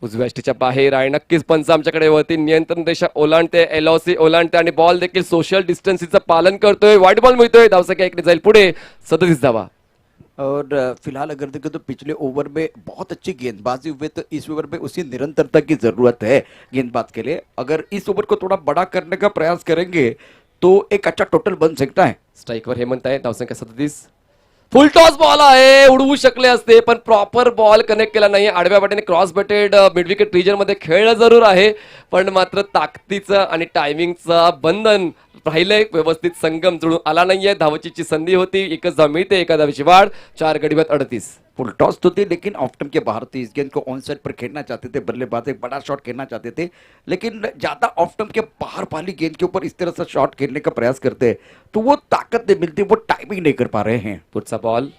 उजव्या यष्टीच्या बाहेर आहे. नक्कीच पंच आमच्याकडे वरती नियंत्रण रेषा ओलांडते, LOC ओलांडते आणि बॉल देखील सोशल डिस्टन्सिंगचं पालन करतोय. वाईट बॉल मिळतोय. धावसंख्या 1 ने जाईल पुढे 37 धावा. और फिलहाल अगर देखें तो पिछले ओवर में बहुत अच्छी गेंदबाजी हुई, तो इस ओवर में उसी निरंतरता की जरूरत है गेंदबाज के लिए. अगर इस ओवर को थोड़ा बड़ा करने का प्रयास करेंगे तो एक अच्छा टोटल बन सकता है. स्ट्राईकवर हेमंत आहे. धावसंख्या 37. फुल टॉस बॉल आहे, उडवू शकले असते पण प्रॉपर बॉल कनेक्ट केला नाही. आडव्या बाटेने cross batted mid wicket region मध्ये खेळलं जरूर आहे, पण मात्र ताकदीचं आणि टायमिंगचं बंधन राहिलंय. व्यवस्थित संगम जुळून आला नाहीये. धावचीची संधी होती, एकच धाव मिळते. एका धावेची वाढ. 4 गडी बाद 38. फुल टॉस तो थी लेकिन ऑफ स्टंप के बाहर थी. इस गेंद को ऑन साइड पर खेलना चाहते थे बल्लेबाज, एक बड़ा शॉट खेलना चाहते थे, लेकिन ज्यादा ऑफ स्टंप के बाहर वाली गेंद के ऊपर इस तरह से शॉट खेलने का प्रयास करते हैं तो वो ताकत नहीं मिलती, वो टाइमिंग नहीं कर पा रहे हैं. पुढचा बॉल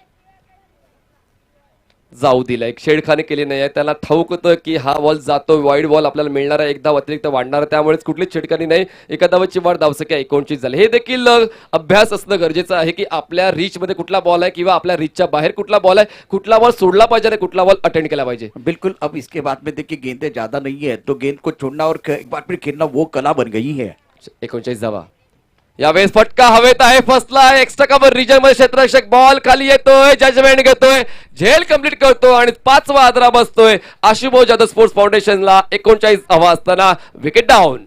जाऊ दिला. एक छेडखानी केली नाही. त्याला ठाऊक होतं की हा बॉल जातो, वाईड बॉल आपल्याला मिळणार आहे, एक धाव अतिरिक्त वाढणार आहे, त्यामुळेच कुठलीच छेडखानी नाही. एका धावाची वाढ. धावसंख्या 29 झाली. हे देखील अभ्यास असणं गरजेचं आहे की आपल्या रीच मध्ये कुठला बॉल आहे किंवा आपल्या रीचच्या बाहेर कुठला बॉल आहे, कुठला बॉल सोडला पाहिजे आणि कुठला बॉल अटेंड केला पाहिजे. बिल्कुल. अब इसके बाद में देखिए गेंदें ज्यादा नहीं है तो गेंद को छोड़ना और एक बार फिर खेलना वो कला बन गई है. 39 धावा. यावेळेस फटका हवेत आहे, फसला आहे एक्स्ट्रा कव्हर रिजन मध्ये क्षेत्ररक्षक, बॉल खाली येतोय, जजमेंट घेतोय, झेल कंप्लीट करतो आणि 5वा आदरा बसतोय आशुभाऊ जाधव स्पोर्ट्स फाउंडेशनला. 39 हवा असताना विकेट डाऊन.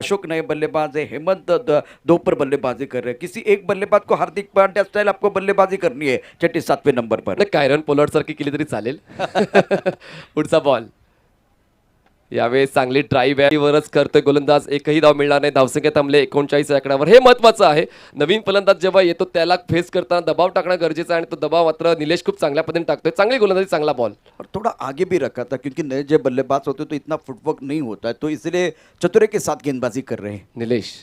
अशोक नए बल्लेबाज है, हेमंत दोपर बल्लेबाजी कर रहे हैं. किसी एक बल्लेबाज को हार्दिक पांड्या स्टाइल आपको बल्लेबाजी करनी है 6-7वें नंबर पर. नाही, कायरन पोलार्ड सारखी केली तरी चालेल. पुढचा बॉल. यावेळेस चांगली ड्राईव्ह आहे, वरच करतोय गोलंदाज. एकही धाव मिळणार नाही, धावसंख्या थांबले 39 आकड्यावर. हे महत्वाचं आहे. नवीन फलंदाज जेव्हा येतो त्याला फेस करताना दबाव टाकणं गरजेचं आहे आणि तो दबाव मात्र निलेश खूप चांगल्या पद्धतीने टाकतोय. चांगली गोलंदाजी, चांगला बॉल. और थोड़ा आगे भी रखा था क्योंकि नए जो बल्लेबाज होते हैं तो इतना फुटवर्क नहीं होता है, तो इसलिए चतुरे के साथ गेंदबाजी कर रहे हैं. निलेश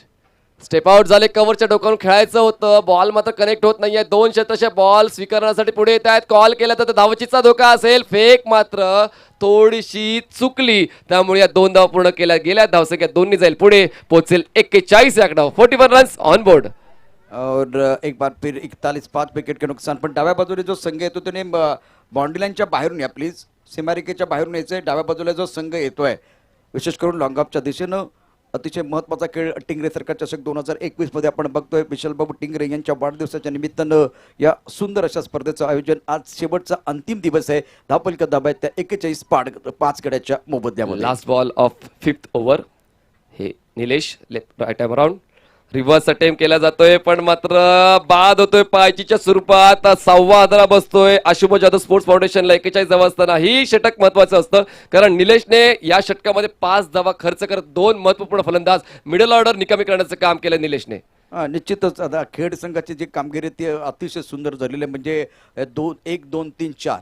स्टेप आउट झाले, कव्हरच्या डोक्यावरून खेळायचं होतं, बॉल मात्र कनेक्ट होत नाहीये. 2 क्षेत्ररक्षक बॉल स्वीकारण्यासाठी पुढे येत आहेत. कॉल केला तर धावचीचा धोका असेल. फेक मात्र थोडीशी चुकली, त्यामुळे या 2 धावा पूर्ण केल्या गेल्या. धावसंख्या 2 जाईल पुढे, पोहोचेल 41 आकडा. 41 रन्स ऑन बोर्ड. और एक बार फिर 41 5 विकेट के नुकसान. पण डाव्या बाजूने जो संघ येतो त्याने बाउंड्री लाईनच्या बाहेरून या प्लीज, सीमारेखेच्या बाहेरून यायचंय. डाव्या बाजूला जो संघ येतोय विशेष करून लॉंग ऑफच्या दिशेनं अतिशय महत्त्वाचा खेळ टिंगरे सरकार चषक 2021 मध्ये आपण बघतोय. विशालबाबू टिंगरे यांच्या वाढदिवसाच्या निमित्तानं या सुंदर अशा स्पर्धेचं आयोजन. आज शेवटचा अंतिम दिवस आहे. धावपलका धाबा आहेत त्या 41 5 गड्याच्या मोबदल्यामध्ये. Last ball of 5th over. हे Nilesh left right time around reverse attempt केला जातोय, पण मात्र बाद होतोय पायचीच्या स्वरूपात. 6वा आदरा बसतोय आशुभाऊ जाधव स्पोर्ट्स फाउंडेशनला. 41 धावा असताना ही षटक महत्वाचं असतं, कारण निलेशने या षटकामध्ये 5 धावा खर्च करत 2 महत्वपूर्ण फलंदाज मिडल ऑर्डर निकामी करण्याचं काम केलं निलेशने. निश्चितच आता खेड संघाची जी कामगिरी ती अतिशय सुंदर झालेली आहे. म्हणजे 1 2 3 4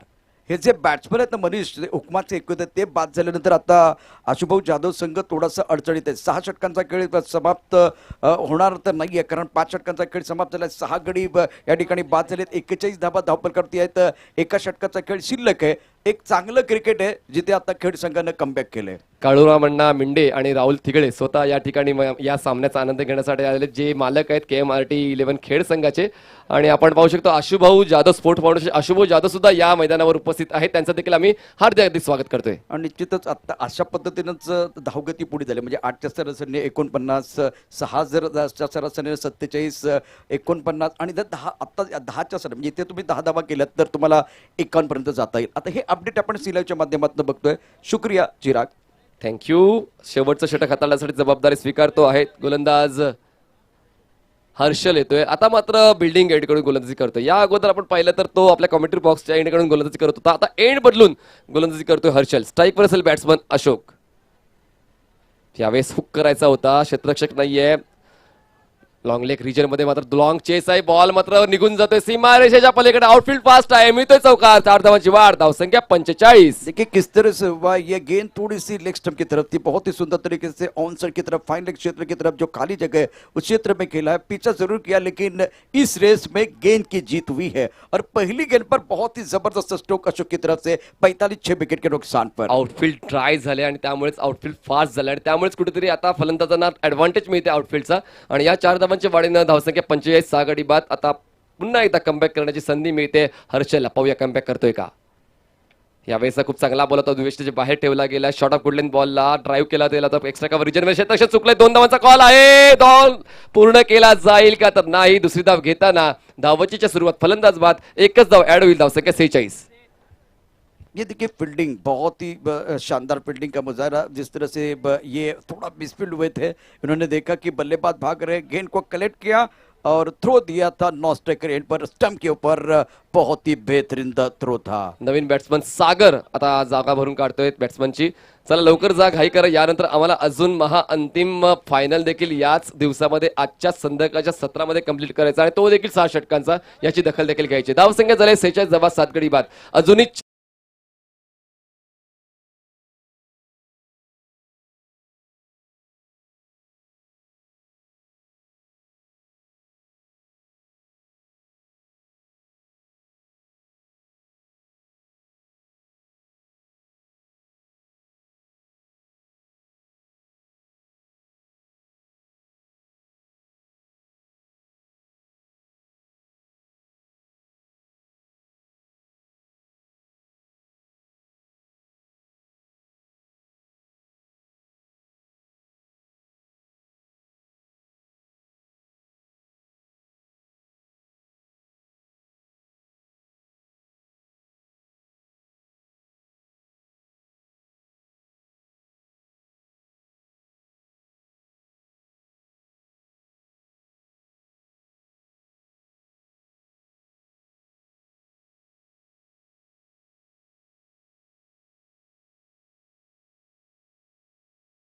हे जे बॅट्समन आहेत ना मनीष हुकमाचे एकूण ते बाद झाल्यानंतर आता आशुभाऊ जाधव संघ थोडासा अडचणीत आहे. 6 षटकांचा खेळ समाप्त होणार तर नाही आहे, कारण 5 षटकांचा खेळ समाप्त झाला. 6 गडी या ठिकाणी बाद झालेत. 41 धाबा धावपलकरती आहेत. एका षटकाचा खेळ शिल्लक आहे. एक चांगलं क्रिकेट आहे जिथे आता खेड संघानं कमबॅक केलंय. काळूराम अण्णा मिंडे आणि राहुल थिगळे स्वतः या ठिकाणी या सामन्याचा आनंद घेण्यासाठी आलेले जे मालक आहेत KMRT 11 खेड संघाचे. आणि आपण पाहू शकतो आशुभाऊ जाधव स्पोर्ट फाउंडेशन आशुभाऊ जाधव सुद्धा या मैदानावर उपस्थित आहेत. त्यांचं देखील आम्ही हार्दिक स्वागत करतोय. आणि निश्चितच आता अशा पद्धतीनंच धावगती पुढे झाली. म्हणजे 8च्या सरासरीने 49, 6 जर सरासरीने 47, 49 आणि जर 10 आता 10च्या सर म्हणजे इथे तुम्ही 10 धावा केल्यात तर तुम्हाला 51 पर्यंत जाता येईल. आता हे अपडेट आपण सिलाईच्या माध्यमातून बघतोय. शुक्रिया चिराग, थँक्यू. शेवटचं षटक हाताळण्यासाठी जबाबदारी स्वीकारतो आहे गोलंदाज हर्षल येतोय. आता मात्र बिल्डिंग एंडकडून गोलंदाजी करतोय. या अगोदर आपण पाहिलं तर तो आपल्या कॉमेंट्री बॉक्सच्या एंडकडून गोलंदाजी करत होता. आता एंड बदलून गोलंदाजी करतोय हर्षल. स्ट्राईकवर असेल बॅट्समन अशोक. यावेळेस हुक करायचा होता, क्षेत्ररक्षक नाहीये. लॉंग लेग रिजन मध्ये मात्र लॉंग चेस आहे. बॉल मात्र निघून जातोय सीमारेषेच्या पलीकडे. आउटफील्ड फास्ट आहे, मिळतोय चौकार. 4 धावांची वाढ, धावसंख्या 45. देखिए किस तरह से हुआ ये गेंद थोड़ी सी लेग स्टंप की तरफ थी, बहुत ही सुंदर तरीके से ऑन साइड की तरफ फाइन लेग क्षेत्र की तरफ जो खाली जगह है उस क्षेत्र में खेला है. पीछा जरूर किया लेकिन इस रेस में गेंद की जीत हुई है. और पहली गेंद पर बहुत ही जबरदस्त स्ट्रोक अशोक की तरफ से 45 विकेट के नुकसान पर. आउटफील्ड ड्राय झाले आणि त्यामुळेच आउटफील्ड फास्ट झाले आणि त्यामुळेच कुठेतरी आता फलंदाजांना ऍडव्हान्टेज मिळते आउटफील्डचा. आणि या 4 धावांच्या वाढीनं धावसंख्या 45, 6 गडी बाद. आता पुन्हा एकदा कमबॅक करण्याची संधी मिळते हर्षलला. पाहूया कमबॅक करतोय का. यावेळेस खूप चांगला बॉल होता, दुवेष्टीच्या बाहेर ठेवला गेला. शॉर्ट ऑफ गुडलेन बॉलला ड्राईव्ह केला गेला तर एक्स्ट्रा कव्हर रिजन मध्ये चुकलाय. 2 धावांचा कॉल आहे. बॉल पूर्ण केला जाईल का तर नाही. दुसरी धाव घेताना धावचीच्या सुरुवात फलंदाज बाद. एकच धाव ऍड होईल, धावसंख्या 46. ये देखिए फील्डिंग बहुत ही शानदार फील्डिंग का मुजाहरा. जिस तरह से ये थोड़ा मिसफील्ड हुए थे, इन्होंने देखा कि बल्लेबाज भाग रहे, गेंद को कलेक्ट किया और थ्रो दिया था नॉन स्ट्राइकर एंड पर, स्टंप के ऊपर बहुत ही बेहतरीन थ्रो था। नवीन बॅट्समन सागर आता जागा भरून काढतोय बॅट्समनची. चला लवकर जा, घाई करा, यानंतर आम्हाला अजून अंतिम फायनल देखील याच दिवसामध्ये आजच्या संध्याकाळच्या सत्रामध्ये कंप्लीट करायचा आणि तो देखील 6 षटकांचा, याची दखल देखील घ्यायची. धावसंख्या झाले 46 जवळ 7 गडी बाद. अजूनही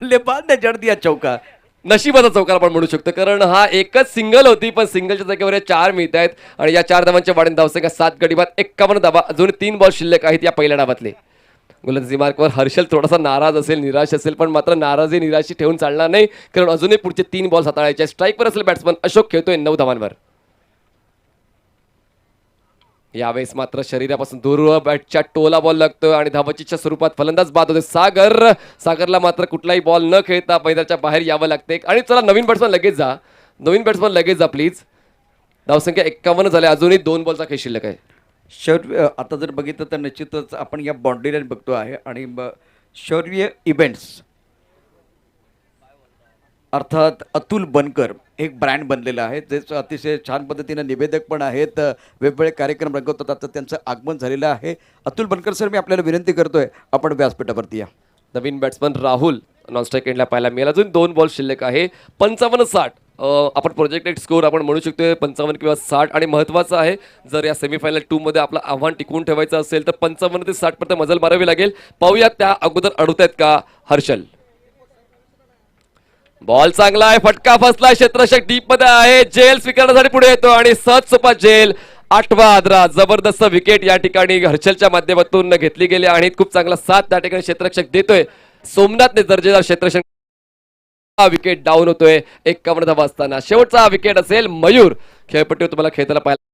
बल्लेबाज ने जड़ दिया चौका. नशिबाचा चौकार आपण म्हणू शकतो, कारण हा एकच सिंगल होती पण सिंगलच्या जागेवर 4 मिळत आहेत आणि या 4 धावांच्या वाढीने धावसंख्या 7 गडी बाद 51 धावा. अजून 3 बॉल शिल्लक आहेत या पहिल्या डावातले. गोलंदाजी मार्कवर हर्षल थोडासा नाराज असेल, निराश असेल, पण मात्र नाराजी निराशी ठेवून चालणार नाही, कारण अजूनही पुढचे 3 बॉल हाताळायचे. स्ट्राईकवर असेल बॅट्समन अशोक, खेळतोय 9 धावांवर. यावेळेस मात्र शरीरापासून दूर बॅटच्या टोला बॉल लागतोय आणि धावचीच्या स्वरूपात फलंदाज बाद होते. सागरला मात्र कुठलाही बॉल न खेळता मैदानाच्या बाहेर यावं लागते. आणि चला नवीन बॅट्समन लगेच जा प्लीज. धावसंख्या 51 झाल्या, अजूनही 2 बॉलचा खेळ शिल्लक आहे. शौर्य आता जर बघितलं तर निश्चितच आपण या बाउंड्री लाईन बघतो आहे आणि शौर्य इव्हेंट्स अर्थात अतुल बनकर एक ब्रँड बनलेलं आहे, जे अतिशय छान पद्धतीने निवेदक पण आहेत, वेगवेगळे कार्यक्रम रंगवतात. आता त्यांचं आगमन झालेलं आहे. अतुल बनकर सर, मी आपल्याला विनंती करतोय आपण व्यासपीठावरती या. नवीन बॅट्समन राहुल नॉनस्ट्राईक एंडला पाहायला मिळेल. अजून 2 बॉल शिल्लक आहे. 55-60 आपण प्रोजेक्टेड स्कोर आपण म्हणू शकतो 55 किंवा 60. आणि महत्त्वाचं आहे, जर या सेमीफायनल 2 मध्ये आपलं आव्हान टिकवून ठेवायचं असेल तर 55 ते 60 पर्यंत मजल मारावी लागेल. पाहूया त्या अगोदर अडवतायत का हर्षल. बॉल चांगला आहे, फटका फसला, क्षेत्ररक्षक डीप मध्ये आहे. जेल स्वीकारण्यासाठी पुढे येतो आणि सहज सोपा जेल 8वा आदरा. जबरदस्त विकेट या ठिकाणी हर्षलच्या माध्यमातून घेतली गेली आणि खूप चांगला साथ त्या ठिकाणी क्षेत्ररक्षक देतोय. सोमनाथने दर्जेदार क्षेत्ररक्षक. विकेट डाऊन होतोय 51 धावा असताना. शेवटचा विकेट असेल मयूर. खेळपट्टीवर तुम्हाला खेळताना पाहिजे.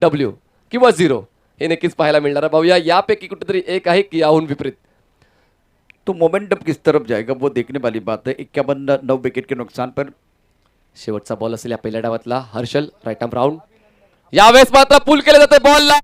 डब्ल्यू किंवा 0 हे नक्कीच पाहायला मिळणार आहे. भाऊया यापैकी कुठेतरी एक आहे की याहून विपरीत. तो मोमेंटम किस तरफ जाएगा वो देखने वाली बात है. 51 9 विकेट के नुकसान पर. शेवटचा बॉल असेल या पहिल्या डावातला. Harshal right arm round. यावेळेस मात्र पुल केले जाते बॉलला.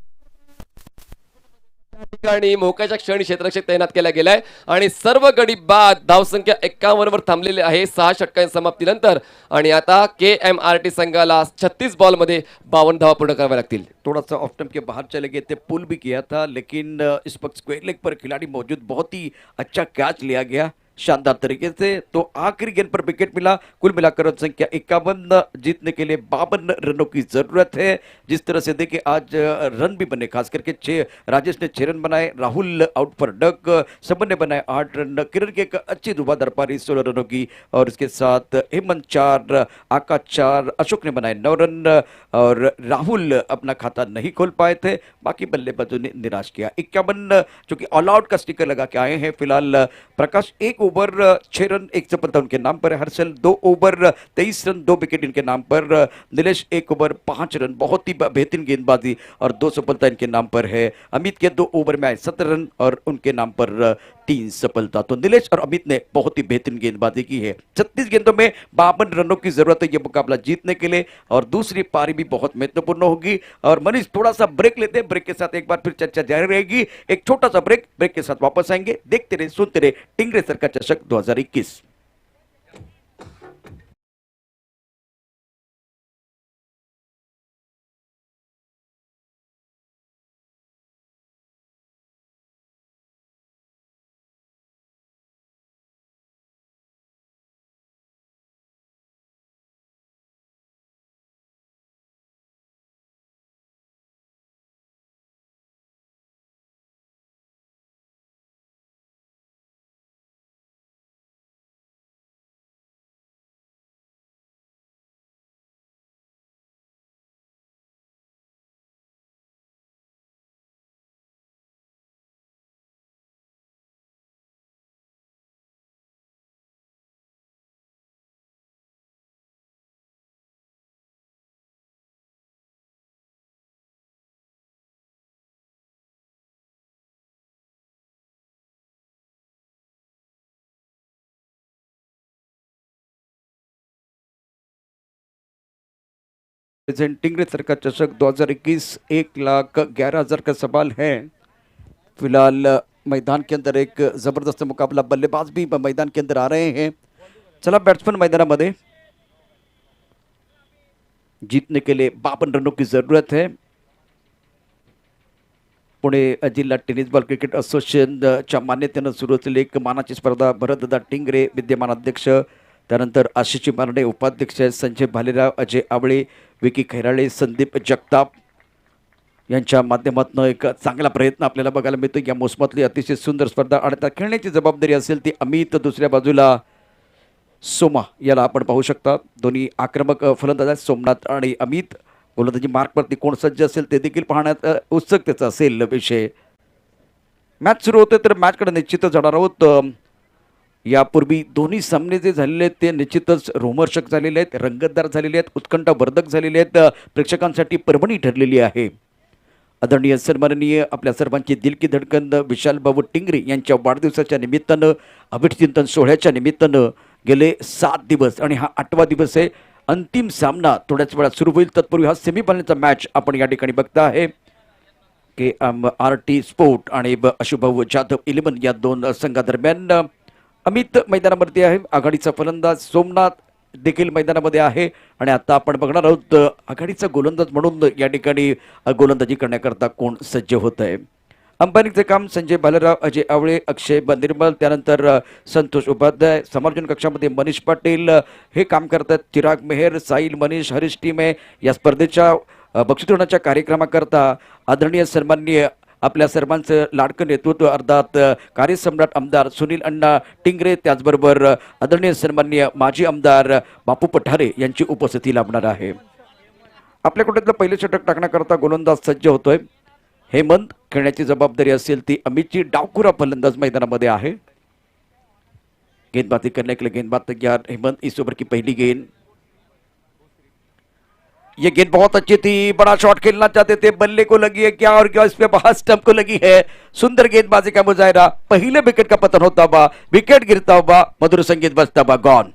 ठिकाणी मोक्याच्या क्षणी क्षेत्ररक्षक तैनात केला गेलाय आणि सर्व गडी बाद. धावसंख्या 51 वर थांबलेली आहे 6 षटकांच्या समाप्तीनंतर. आणि आता KMRT संघाला 36 बॉल मध्ये 52 धावा पूर्ण कराव्या लागतील. थोड़ा सा ऑफ स्टंप के बाहर चले गए थे, पुल भी किया था, लेकिन इस वक्त स्क्वायर लेग पर खिलाड़ी मौजूद, बहुत ही अच्छा कैच लिया गया शानदार तरीके से. तो आखिरी गेंद पर विकेट मिला. कुल मिलाकर रन संख्या 51. जीतने के लिए 52 रनों की जरूरत है. जिस तरह से देखिए आज रन भी बने, खास करके 6 राजेश ने 6 रन बनाए, राहुल आउट फॉर डक, सबन ने बनाए 8 रन, किरण की एक अच्छी धुआंधार पारी 16 रनों की, और इसके साथ हेमंत 4, आकाश 4, अशोक ने बनाए 9 रन और राहुल अपना खाता नहीं खोल पाए थे. बाकी बल्लेबाजों ने निराश किया. 51 जो कि ऑल आउट का स्टिकर लगा के आए हैं फिलहाल. प्रकाश एक ओवर 6 रन 1 सफलता उनके नाम पर है। हर्षल 2 ओवर 23 रन 2 विकेट इनके नाम पर। नीलेश 1 ओवर 5 रन, बहुत ही बेहतरीन गेंदबाजी और 2 सफलता इनके नाम पर है। अमित के 2 ओवर में आए 17 रन और उनके नाम पर 3 सफलता। तो नीलेश और अमित ने बहुत ही बेहतरीन गेंदबाजी की है। 36 गेंदों में 52 रनों की जरूरत है ये मुकाबला जीतने के लिए और दूसरी पारी भी बहुत महत्वपूर्ण होगी। और मनीष थोड़ा सा ब्रेक लेते हैं, ब्रेक के साथ एक बार फिर चर्चा जारी रहेगी। एक छोटा सा ब्रेक के साथ वापस आएंगे। देखते रहे, सुनते रहे टिंगरे सर का चषक 2021। टिंगरे सर का चषक 2021 1,11,000 का सवाल है। फिलहाल मैदान के अंदर एक जबरदस्त मुकाबला, बल्लेबाज भी मैदान के अंदर आ रहे हैं। चला बॅट्समन मैदानामध्ये, जीतने के लिए 52 रनों की जरूरत है। पुणे जिल्हा टेनिस बॉल क्रिकेट असोसिएशनच्या मान्यतेनं सुरू असलेली एक मानाची स्पर्धा, भरतदादा टिंगरे विद्यमान अध्यक्ष, त्यानंतर आशिष मारणे उपाध्यक्ष, संजय भालेराव, अजय आवळे, विकी खैराळे, संदीप जगताप यांच्या माध्यमातून एक चांगला प्रयत्न आपल्याला बघायला मिळतो। या मोसमातली अतिशय सुंदर स्पर्धा आणि त्या खेळण्याची जबाबदारी असेल ती अमित, दुसऱ्या बाजूला सोमा याला आपण पाहू शकता। दोन्ही आक्रमक फलंदाज आहेत, सोमनाथ आणि अमित। गोलंदाजी मार्कवरती कोण सज्ज असेल ते देखील पाहण्यात उत्सुकतेचा असेल विषय। मॅच सुरू होते तर मॅचकडे निश्चितच जाणार आहोत। यापूर्वी दोन्ही सामने जे झालेले आहेत ते निश्चितच रोमहर्षक झालेले आहेत, रंगतदार झालेले आहेत, उत्कंठावर्धक झालेले आहेत, प्रेक्षकांसाठी पर्वणी ठरलेली आहे। आदरणीय सन्माननीय आपल्या सर्वांची दिल की धडकन विशाल बाबू टिंगरे यांच्या वाढदिवसाच्या निमित्तानं, अभिचिंतन सोहळ्याच्या निमित्तानं गेले 7 दिवस आणि हा 8वा दिवस आहे। अंतिम सामना थोड्याच वेळात सुरू होईल। तत्पूर्वी हा सेमीफायनलचा मॅच आपण या ठिकाणी बघता आहे। के RT स्पोर्ट आणि अशुभाऊ जाधव 11 या दोन संघादरम्यान अमित मैदानावरती आहे। आघाडीचा फलंदाज सोमनाथ देखील मैदानामध्ये आहे आणि आता आपण बघणार आहोत आघाडीचा गोलंदाज म्हणून या ठिकाणी गोलंदाजी करण्याकरता कोण सज्ज होत आहे। अंपायरिंगचे काम संजय भालेराव, अजय आवळे, अक्षय निर्मल, त्यानंतर संतोष उपाध्याय। समालोचन कक्षामध्ये मनीष पाटील हे काम करतात। चिराग मेहर, साहिल, मनीष, हरीश टीमे या स्पर्धेच्या बक्षिसवितरणाच्या कार्यक्रमाकरता आदरणीय सन्माननीय आपल्या सर्वांचं लाडकं नेतृत्व अर्थात कार्यसम्राट आमदार सुनील अण्णा टिंगरे, त्याचबरोबर आदरणीय सन्माननीय माजी आमदार बापू पठारे यांची उपस्थिती लाभणार आहे। आपल्या कोट्यातलं पहिले षटक टाकण्याकरता गोलंदाज सज्ज होतोय। हेमंत, खेळण्याची जबाबदारी असेल ती अमितची। डावखुरा फलंदाज मैदानामध्ये आहे। गेंदबाजी करने के लिए गेंदबाज तैयार हेमंत, इस ओवर की पहली गेंद। ये गेंद बहुत अच्छी थी, बड़ा शॉट खेलना चाहते थे, बल्ले को लगी है क्या और क्या, इस पे बाहर स्टंप को लगी है। सुंदर गेंदबाजी का मुजाहिरा, पहले विकेट का पतन होता हुआ, विकेट गिरता हुआ, मधुर संगीत बजता हुआ, गॉन।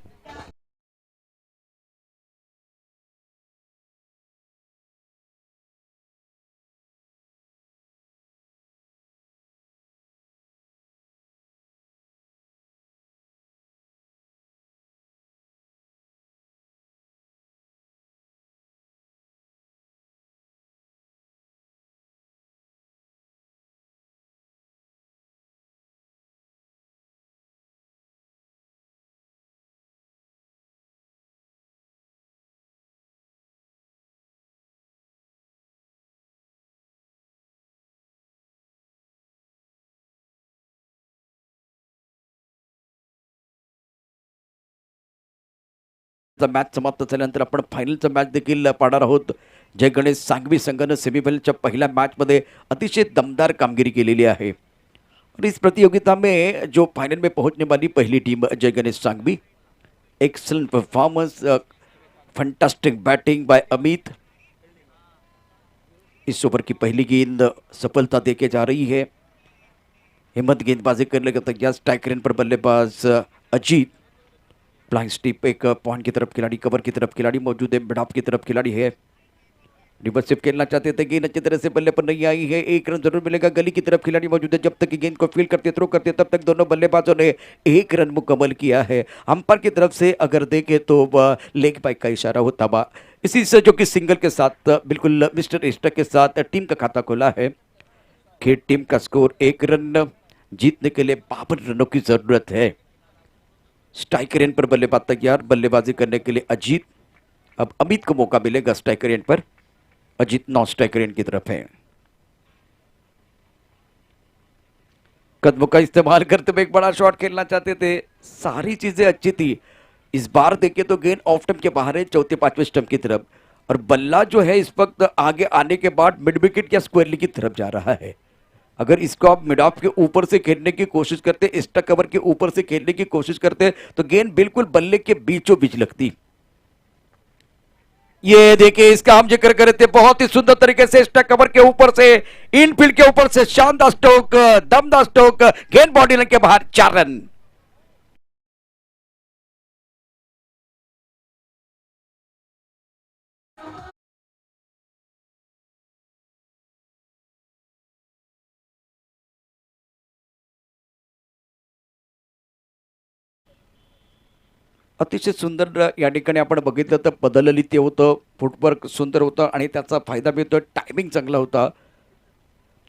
मॅच समाप्त झाल्यानंतर आपण फायनलचा मॅच देखील पाहणार आहोत। जय गणेश सांगवी संघानं सेमीफायनलच्या पहिल्या मॅचमध्ये अतिशय दमदार कामगिरी केलेली आहे। और इस प्रतियोगिता में जो फाइनल में पहुंचने वाली पहली team Jai Ganesh Sanghvi, excellent performance, fantastic batting by Amit. इस ओवर की पहली गेंद सफलता देके जा रही है। हिम्मत गेंदबाजी करने का तैयार, स्ट्राइक रेन पर बल्लेबाज अजीत। फ्लाइंग स्टिप एक पॉइंट की तरफ खिलाड़ी, कवर की तरफ खिलाड़ी मौजूद है, मिड ऑफ की तरफ खिलाड़ी है। रिवर्स स्विप खेलना चाहते थे, गेंद अच्छी तरह से बल्ले पर नहीं आई है, 1 रन जरूर मिलेगा। गली की तरफ खिलाड़ी मौजूद है, जब तक कि गेंद को फील्ड करते थ्रो करते तब तक दोनों बल्लेबाजों ने 1 रन मुकम्मल किया है। अंपायर की तरफ से अगर देखें तो लेग बाइक का इशारा होता हुआ इसी से जो कि सिंगल के साथ बिल्कुल मिस्टर एस्टर के साथ टीम का खाता खोला है। खेल टीम का स्कोर 1 रन, जीतने के लिए 52 रनों की जरूरत है। स्ट्राइक रेन पर बल्लेबाज तैयार, बल्लेबाजी करने के लिए अजीत। अब अमित को मौका मिलेगा स्ट्राइक रेन पर, अजीत नॉन स्ट्राइक रेन की तरफ है। कदमों का इस्तेमाल करते हुए एक बड़ा शॉट खेलना चाहते थे, सारी चीजें अच्छी थी। इस बार देखे तो गेंद ऑफ स्टंप के बाहर है, चौथे पांचवें स्टंप की तरफ, और बल्ला जो है इस वक्त आगे आने के बाद मिड विकेट या स्क्वायर लीग की तरफ जा रहा है। अगर इसको आप मिड ऑफ के ऊपर से खेलने की कोशिश करते, एक्स्ट्रा कवर के ऊपर से खेलने की कोशिश करते, तो गेंद बिल्कुल बल्ले के बीचों बीच लगती। ये देखिए, इसका हम जिक्र कर रहे थे, बहुत ही सुंदर तरीके से एक्स्ट्रा कवर के ऊपर से, इनफील्ड के ऊपर से शानदार स्ट्रोक, दमदार स्ट्रोक, गेंद बॉडी लाइन के बाहर, 4 रन। अतिशय सुंदर या ठिकाणी आपण बघितलं तर बदलली ते होतं, फुटवर्क सुंदर होतं आणि त्याचा फायदा मिळतोय, टायमिंग चांगला होता।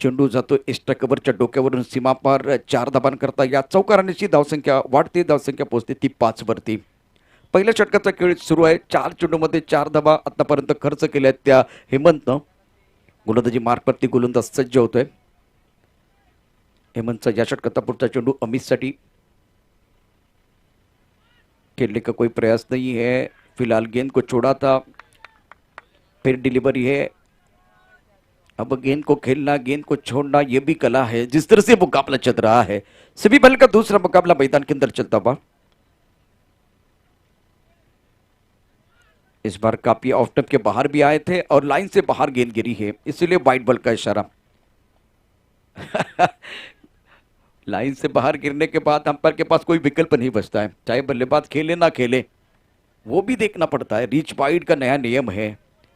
चेंडू जातो एक्स्ट्रा कव्हरच्या डोक्यावरून सीमापार, 4 धाबांकरता या चौकारांची धावसंख्या वाढते, धावसंख्या पोहोचते ती 5 वरती। पहिल्या षटकाचा खेळ सुरू आहे, 4 चेंडूमध्ये 4 धाबा आतापर्यंत खर्च केल्या त्या हेमंतनं। गोलंदाजी मार्गवरती गोलंदाज सज्ज होतोय। हेमंतचा या षटकाचा पुढचा चेंडू अमितसाठी, खेलने का कोई प्रयास नहीं है, फिलहाल गेंद को छोड़ा था, फिर डिलीवरी है। अब गेंद को खेलना, गेंद को छोड़ना, यह भी कला है। जिस तरह से मुकाबला चल रहा है, सेमीफाइनल का दूसरा मुकाबला मैदान के अंदर चलता हुआ, इस बार काफी ऑफ स्टंप के बाहर भी आए थे और लाइन से बाहर गेंद गिरी है, इसलिए वाइड बॉल का इशारा। लाइन से बाहर गिरने के बाद अंपायर के पास कोई विकल्प नहीं बचता है, चाहे बल्लेबाज खेले ना खेले, वो भी देखना पड़ता है। रीच वाइड का नया नियम है।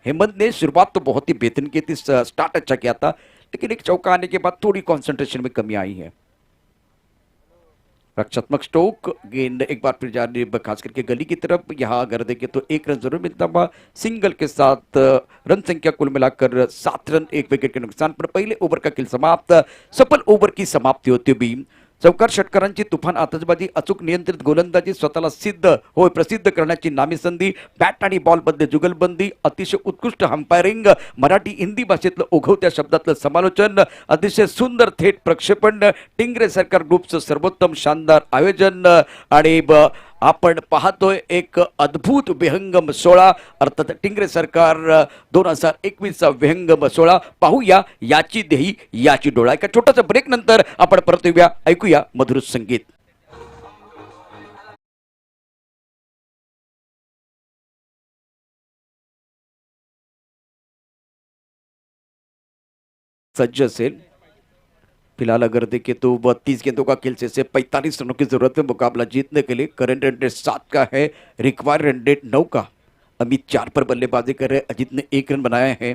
हेमंत ने शुरुआत तो बहुत ही बेहतरीन की थी, स्टार्ट अच्छा किया था, लेकिन एक चौका आने के बाद थोड़ी कंसंट्रेशन में कमी आई है। रक्षात्मक स्ट्रोक, गेंद एक बार फिर जा रही है खास करके गली की तरफ। यहाँ अगर देखें तो 1 रन जरूर मिलता हुआ, सिंगल के साथ रन संख्या कुल मिलाकर 7 रन, 1 विकेट के नुकसान पर पहले ओव्हर का खेळ समाप्त। सफल ओव्हर की समाप्ती होती हुई, चौकार षटकारांची तुफान आतषबाजी, अचूक नियंत्रित गोलंदाजी, स्वतःला प्रसिद्ध करण्याची नामी संधी, बॅट आणि बॉल मध्ये जुगलबंदी, अतिशय उत्कृष्ट अंपायरिंग, मराठी हिंदी भाषेतलं ओघवत्या शब्दातलं समालोचन, अतिशय सुंदर थेट प्रक्षेपण, टिंगरे सरकार ग्रुपचं सर्वोत्तम शानदार आयोजन, आणि आपण पाहतोय एक अद्भुत विहंगम सोहळा, अर्थात टिंगरे सरकार 2021चा विहंगम सोहळा। पाहूया याची देही याची डोळा। एका छोटासा ब्रेक नंतर आपण परत येऊया, ऐकूया मधुर संगीत। सज्ज असेल, फिलहाल अगर देखें तो 32 गेंदों का खेल से 45 रनों की जरूरत है मुकाबला जीतने के लिए। करंट रन रेट 7 का है, रिक्वायर रन रेट 9 का। अमित 4 पर बल्लेबाजी कर रहे हैं, अजीत ने 1 रन बनाया है।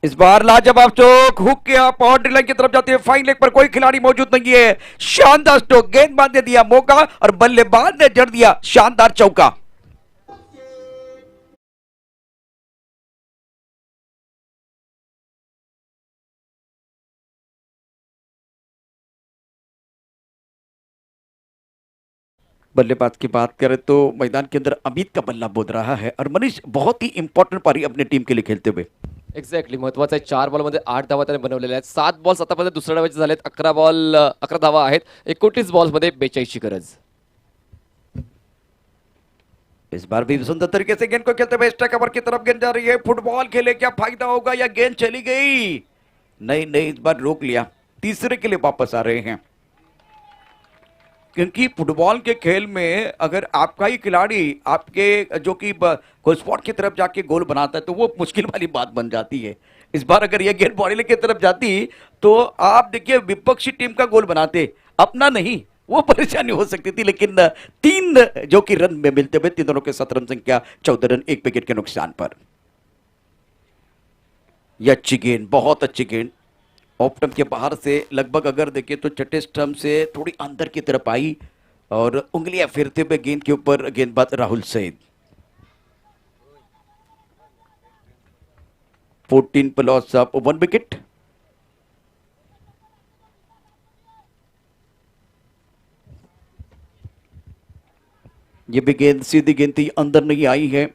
इस बार लाजवाब स्ट्रोक, हुक किया, बाउंड्री लाइन की तरफ जाती है, फाइन लेग पर कोई खिलाड़ी मौजूद नहीं है। शानदार स्ट्रोक, गेंदबाज ने दिया मौका और बल्लेबाज ने जड़ दिया शानदार चौका। बल्लेबाज की बात करें तो मैदान के अंदर अमित का बल्ला बोध रहा है, और मनीष बहुत ही इंपॉर्टेंट पारी अपनी टीम के लिए खेलते हुए। एक्झॅक्टली, महत्वाचं आहे। 4 बॉलमध्ये 8 धावा त्याने बनवलेल्या आहेत। 7 बॉल्स आतापर्यंत दुसऱ्या डावाचे झालेत, 11 धावा आहेत, 29 बॉल्समध्ये 42ची गरज। इस बार भी सुंदर तरीके से गेंद को खेलते हुए एक्स्ट्रा कवर की तरफ गेंद जा रही है। फुटबॉल खेले, क्या फायदा होगा या गेंद चली गई? नहीं नहीं, इस बार रोक लिया। तीसरे के लिए वापस आ रहे हैं, क्योंकि फुटबॉल के खेल में अगर आपका ही खिलाड़ी आपके जो कि गोल स्पॉट की तरफ जाके गोल बनाता है तो वो मुश्किल वाली बात बन जाती है। इस बार अगर ये गेंद बॉडी की तरफ जाती तो आप देखिए विपक्षी टीम का गोल बनाते, अपना नहीं, वो परेशानी हो सकती थी। लेकिन 3 जो कि रन में मिलते हुए तीनों के 7 रन संख्या, 14 रन 1 विकेट के नुकसान पर। यह अच्छी गेंद, बहुत अच्छी गेंद, ऑफ स्टंप के बाहर से लगभग अगर देखिए तो छठे स्टंप से थोड़ी अंदर की तरफ आई और उंगलियां फेरते हुए गेंद के ऊपर गेंदबाज राहुल सईद। 14 पर लॉस ऑफ 1 विकेट। ये भी गेंद सीधी गेंद थी, अंदर नहीं आई है।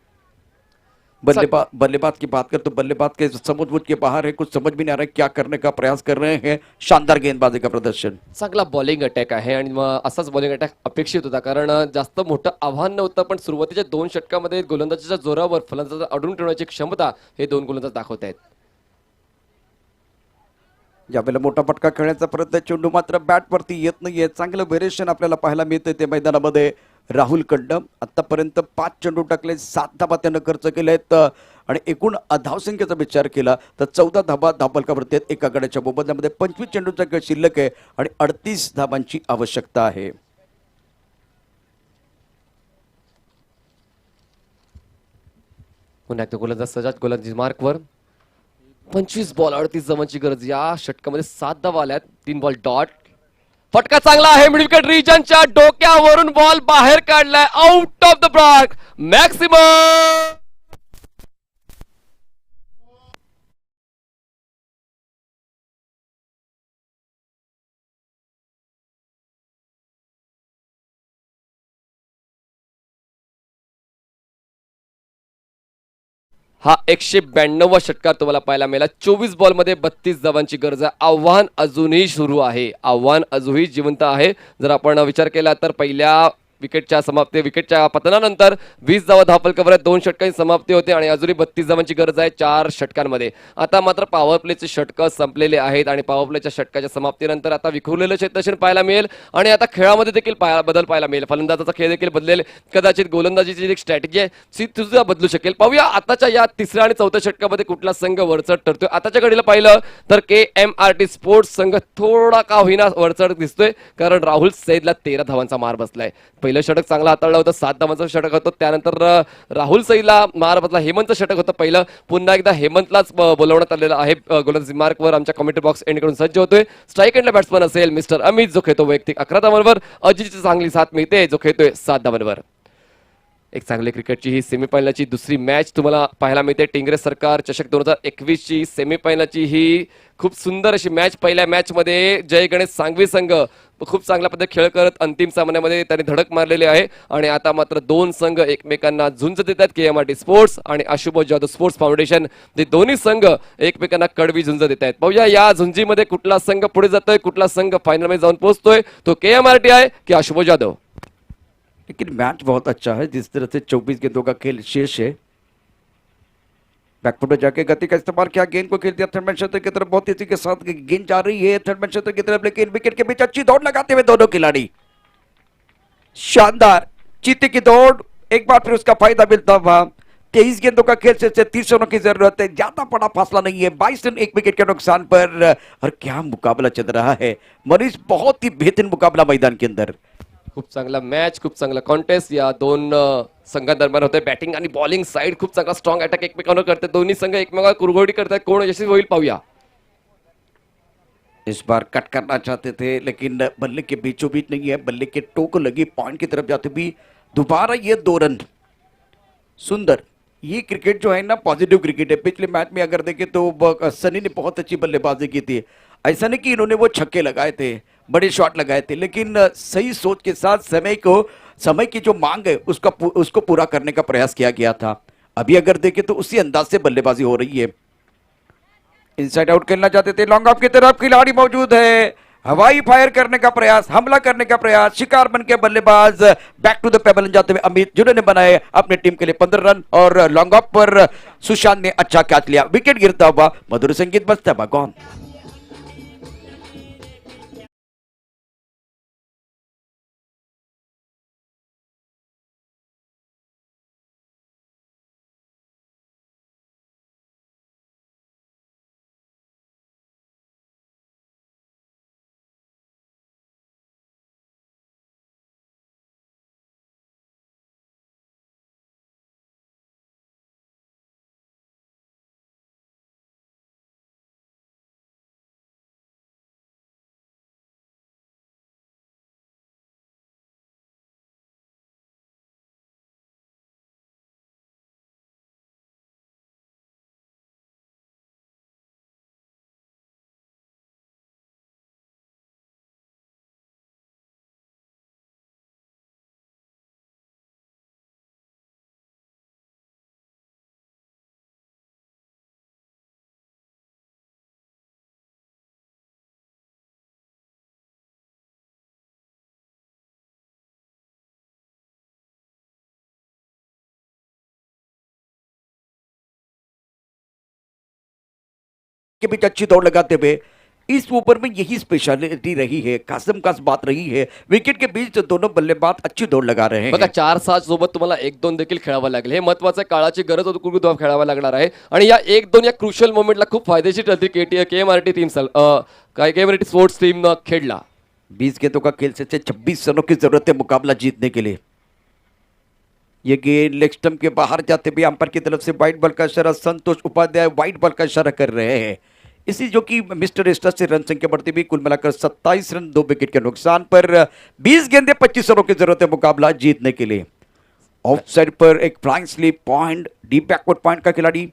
बल्लेबाज की बात कर तो बल्लेबाज के समुद्र के बाहर है, कुछ समझ भी नहीं आ रहा है क्या करने का प्रयास कर रहे हैं। शानदार गेंदबाजी का प्रदर्शन, चांगला बॉलिंग अटॅक आहे आणि मग असाच बॉलिंग अटॅक अपेक्षित होता, कारण जास्त मोठं आव्हान नव्हतं, पण सुरुवातीच्या 2 षटकामध्ये गोलंदाजीच्या जोरावर फलंदाज अडवून ठेवण्याची क्षमता हे 2 गोलंदाज दाखवत आहेत. ज्यावेळेला मोठा फटका खेळण्याचा प्रयत्न, चेंडू मात्र बॅटवरती येत नाहीये. चांगलं व्हेरिएशन आपल्याला पाहायला मिळतंय ते मैदानामध्ये राहुल कडनं. आतापर्यंत 5 चेंडू टाकले, 7 धाबा त्यानं खर्च केलेत आणि एकूण धावसंख्येचा विचार केला तर 14 धाबा धावफलकावरती आहेत. एका गड्याच्या मोबदल्यामध्ये 25 चेंडूचा खेळ शिल्लक आहे आणि 38 धाबांची आवश्यकता आहे. पुन्हा एकदा गोलंदाज सजाद गोलंदाजी मार्कवर. 25 बॉल 38 धावांची गरज. या षटकामध्ये 7 धावा आल्यात, 3 बॉल डॉट. फटका चांगला आहे, मिड विकेट रिजनच्या डोक्यावरून बॉल बाहेर काढलाय, out of the block. Maximum हा 192वा षटकार तुम्हाला पाहायला मिळाला. 24 बॉल मध्ये 32 धावांची गरज आहे. आव्हान अजूनही सुरू आहे, आव्हान अजूनही जिवंत आहे. जर आपण विचार केला तर पहिल्या विकेटच्या पतनानंतर 20 धावा धावफलकावर 2 षटकांची समाप्ती होते आणि अजूनही 32 धावांची गरज आहे 4 षटकांमध्ये. आता मात्र पॉवर प्लेचे षटक संपलेले आहेत आणि पॉवर प्लेच्या षटकाच्या समाप्तीनंतर आता विखुरलेलं क्षेत्ररक्षण पाहायला मिळेल आणि आता खेळामध्ये देखील बदल पाहायला मिळेल. फलंदाजाचा खेळ देखील बदलेल, कदाचित गोलंदाजीची जी स्ट्रॅटेजी आहे ती सुद्धा बदलू शकेल. पाहूया आताच्या या 3ऱ्या आणि 4थ्या षटकामध्ये कुठला संघ वरचढ ठरतोय. आताच्या घडीला पाहिलं तर KMRT स्पोर्ट्स संघ थोडा का होईना वरचढ दिसतोय, कारण राहुल सईदला 13 धावांचा मार बसलाय. पहिलं षटक चांगला हाताळलं होतं, 7 धावांचं षटक होतं. त्यानंतर राहुल सईदला मार बसला. हेमंतचं षटक होतं पहिलं. पुन्हा एकदा हेमंतलाच बोलवण्यात आलेलं आहे. गोलंदाजी मार्कवर आमच्या कमेंट्री बॉक्स एंड करून सज्ज होतोय. स्ट्राईक एंडला बॅट्समन असेल मिस्टर अमित, जो खेळतो वैयक्तिक 11 धावांवर. अजितची चांगली साथ मिळते, जो खेळतोय 7 धावांवर. एक चांगली क्रिकेटची ही सेमीफायनलची दुसरी मॅच तुम्हाला पाहायला मिळते. टिंगरे सरकार चषक 2021 ची सेमीफायनलची ही खूप सुंदर अशी मॅच. पहिल्या मॅच मध्ये जय गणेश सांगवी संघ खूप चांगल्या पद्धतीने खेळ करत अंतिम सामन्यामध्ये त्यांनी धडक मारलेली आहे आणि आता मात्र 2 संघ एकमेकांना झुंज देतात. KMRT स्पोर्ट्स आणि आशुतोष जाधव स्पोर्ट्स फाउंडेशन, ते दोन्ही संघ एकमेकांना कडवी झुंज देत आहेत. पाहूया या झुंजीमध्ये कुठला संघ पुढे जातोय, कुठला संघ फायनल मध्ये जाऊन पोहोचतोय. तो KMRT आहे की आशुतोष जाधव. लेकिन मैच बहुत अच्छा है, जिस तरह से 24 गेंदों का खेल शेष है। बैकफुट में जाके गति का इस्तेमाल किया, गेंद को खेल दिया थर्ड मैन क्षेत्र की तरफ, बहुत तेजी के साथ गेंद जा रही है थर्ड मैन क्षेत्र की तरफ, लेकिन विकेट के बीच अच्छी दौड़ लगाते हुए दोनों खिलाड़ी, शानदार चीते की दौड़, एक बार फिर उसका फायदा मिलता हुआ। 23 गेंदों का खेल से 30 रनों की जरूरत है, ज्यादा बड़ा फासला नहीं है, 22 रन 1 विकेट के नुकसान पर। और क्या मुकाबला चल रहा है मनीष, बहुत ही बेहतरीन मुकाबला मैदान के अंदर। खूप चांगला मॅच, खूप चांगला कॉन्टेस्ट या दोन संघांदरम्यान होते. बॅटिंग आणि बॉलिंग साइड खूप चांगला स्ट्रॉंग अटॅक एकमेकांवर करते. दोन्ही संघ एकमेकांवर कुरघोडी करतात. कोण यशस्वी होईल पाहूया. इस बार कट करना चाहते थे लेकिन बल्ले के बीचों बीच नहीं है, बल्ले के टो को लगी, पॉइंट की तरफ जाते भी दोबारा ये 2 रन। सुंदर, ये क्रिकेट जो है ना पॉजिटिव क्रिकेट है। पिछले मैच में अगर देखें तो सनी ने बहुत अच्छी बल्लेबाजी की थी। ऐसा नहीं कि इन्होंने वो छक्के लगाए थे, बड़े शॉट लगाए थे, लेकिन सही सोच के साथ समय की जो मांग है उसको पूरा करने का प्रयास किया गया था। अभी अगर देखें तो उसी अंदाज से बल्लेबाजी हो रही है। इनसाइड आउट खेलना चाहते थे, लॉन्ग ऑफ की तरफ खिलाड़ी मौजूद है, हवाई फायर करने का प्रयास, हमला करने का प्रयास, शिकार बन के बल्लेबाज बैक टू द पेबल जाते हुए अमित, जिन्होंने बनाए अपने टीम के लिए 15 रन। और लॉन्ग ऑफ पर सुशांत ने अच्छा कैच लिया, विकेट गिरता हुआ मधुर संगीत बजता हुआ गॉन। के बीच अच्छी दौड़ लगाते हुए इस ओवर में यही स्पेशलिटी रही है, खासम खास बात रही है, विकेट के बीच दोनों बल्लेबाज अच्छी दौड़ लगा रहे बघा हैं। 4-7 सोबत तुम्हाला 1-2 देखील खेळावं लागेल. हे महत्वाचं काळाची गरज होती, कुलकुल खेळावं लागणार आहे. आणि या 1-2 या क्रुशियल मोमेंटला खूप फायदेशीर ठरते केएमआरटी टीम काय केएमआरटी स्पोर्ट्स टीम खेळला. 20 गेंदों का खेल से 26 रनों की जरूरत है मुकाबला जीतने के लिए। ये गेंद लेग स्टंप के बाहर जाते हुए अंपायर की तरफ से वाइट बॉल का इशारा, संतोष उपाध्याय वाइट बॉल का इशारा कर रहे हैं। इसी जो कि मिस्टर एस्टा से रन संख्या बढ़ती हुई कुल मिलाकर 27 रन 2 विकेट के नुकसान पर 20 गेंदे 25 रनों की जरूरत है मुकाबला जीतने के लिए। ऑफ साइड पर एक flying slip point, deep backward point का खिलाड़ी,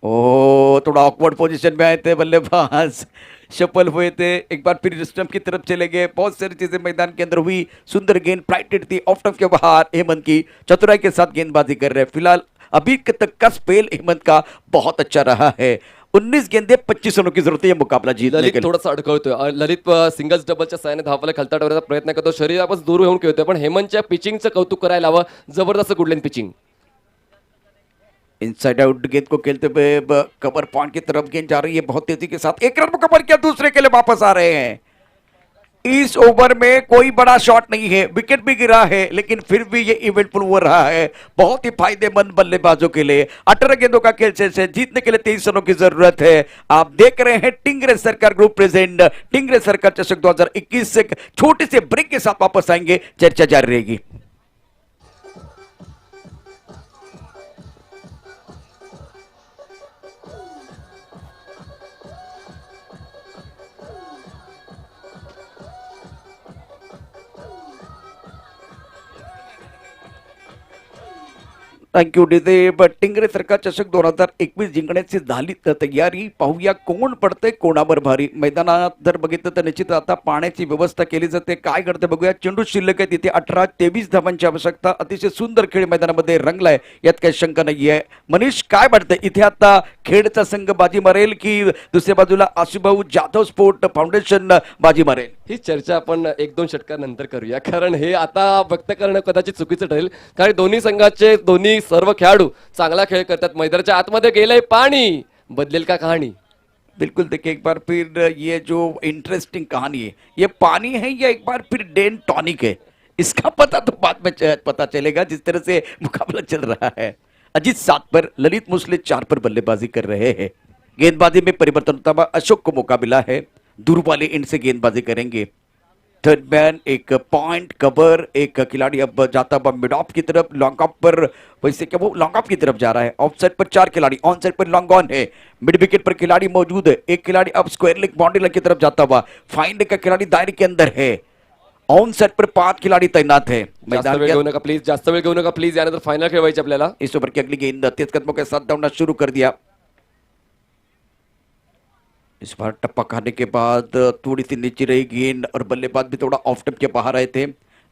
ओ थोड़ा ऑकवर्ड पोजीशन में आए थे बल्लेबाज, सफल हुए थे, एक बार फिर स्टंप की तरफ चले गए। बहुत सारी चीजें मैदान के अंदर हुई, सुंदर गेंद फ्लाइटेड थी ऑफ स्टंप के बाहर। हेमंत की चतुराई के साथ गेंदबाजी कर रहे हैं। फिलहाल अभी तक का स्पेल हेमंत का बहुत अच्छा रहा है। 19 गेंदे 25 रनों की जरूरत है मुकाबला जीतने ललित के लिए। थोडासा अडकळतोय. ललित सिंगल्स डबलच्या साहाय्याने धावाला खालता ठेवण्याचा प्रयत्न करतो, शरीरापासून दूर होऊन खेळतोय, पण हेमंतच्या पिचिंगचं कौतुक करायला हवं. जबरदस्त गुडलेन पिचिंग. इनसाइड आउट गेंद को खेलते हुए कवर पॉइंट की तरफ गेंद जा रही है बहुत तेजी के साथ। एक रन को कवर किया, दूसरे के लिए वापस आ रहे हैं। इस ओवर में कोई बड़ा शॉट नहीं है, विकेट भी गिरा है, लेकिन फिर भी ये इवेंटफुल हो रहा है, बहुत ही फायदेमंद बल्लेबाजों के लिए। 18 गेंदों का खेल से जीतने के लिए 23 रनों की जरूरत है। आप देख रहे हैं टिंगरे सरकार ग्रुप प्रेजेंट टिंगरे सरकार चषक 2021 से छोटे से ब्रेक के साथ वापस आएंगे, चर्चा जारी रहेगी। Thank you डिदेब. टिंगरे सरकार चषक 2021 जिंकण्याची झाली तर तयारी. पाहूया कोण पडते कोणावर भारी. मैदानात जर बघितलं तर निश्चित आता पाण्याची व्यवस्था केली जाते. काय करते बघूया. चेंडू शिल्लक आहे तिथे 18-23 धावांची आवश्यकता. अतिशय सुंदर खेळ मैदानामध्ये रंगलाय, यात काही शंका नाहीये. मनीष काय वाटतं इथे आता खेडचा संघ बाजी मारेल की दुसऱ्या बाजूला आशुभाऊ जाधव स्पोर्ट फाउंडेशन बाजी मारेल? ही चर्चा आपण 1-2 षटकानंतर करूया, कारण हे आता व्यक्त करणं कदाचित चुकीचं ठरेल. कारण दोन्ही संघाचे दोन्ही सर्व खेळाडू चांगला खेळ करतात. मैदानाच्या आतमध्ये गेलंय पाणी, बदलेल का कहाणी? बिल्कुल देखिए, एक बार फिर ये जो इंटरेस्टिंग कहानी है, ये पानी है या एक बार फिर डेन टॉनिक है, इसका पता तो बाद में पता चलेगा जिस तरह से मुकाबला चल रहा है। अजीत 7 पर, ललित मुसले 4 पर बल्लेबाजी कर रहे हैं। गेंदबाजी में परिवर्तन होता हुआ अशोक को मौका मिला है, दूर वाले एंड से गेंदबाजी करेंगे। थर्ड मैन एक पॉइंट कवर, एक खिलाड़ी अब जाता हुआ मिड ऑफ की तरफ, लॉन्ग ऑफ पर, वैसे क्या वो लॉन्ग ऑफ की तरफ जा रहा है। ऑफ साइड पर 4 खिलाड़ी, on side per long on है, मिड विकेट पर खिलाड़ी मौजूद है। एक खिलाड़ी अब स्क्वायर लेग बाउंड्री लाइन की तरफ जाता हुआ, फाइंड का खिलाड़ी दायरे के अंदर है। ऑन साइड पर 5 खिलाड़ी तैनात है। जास्त वेळ घेऊ नका प्लीज, जास्त वेळ घेऊ नका प्लीज, यानंतर फायनल खेळवायची आपल्याला. इस ओवर की अगली गेंद तेज कदमों के साथ दौड़ना शुरू कर दिया। इस बार टप्पा खाने के बाद थोड़ी सी नीचे रही गेंद और बल्लेबाज भी थोड़ा ऑफ टेप के बाहर आए थे।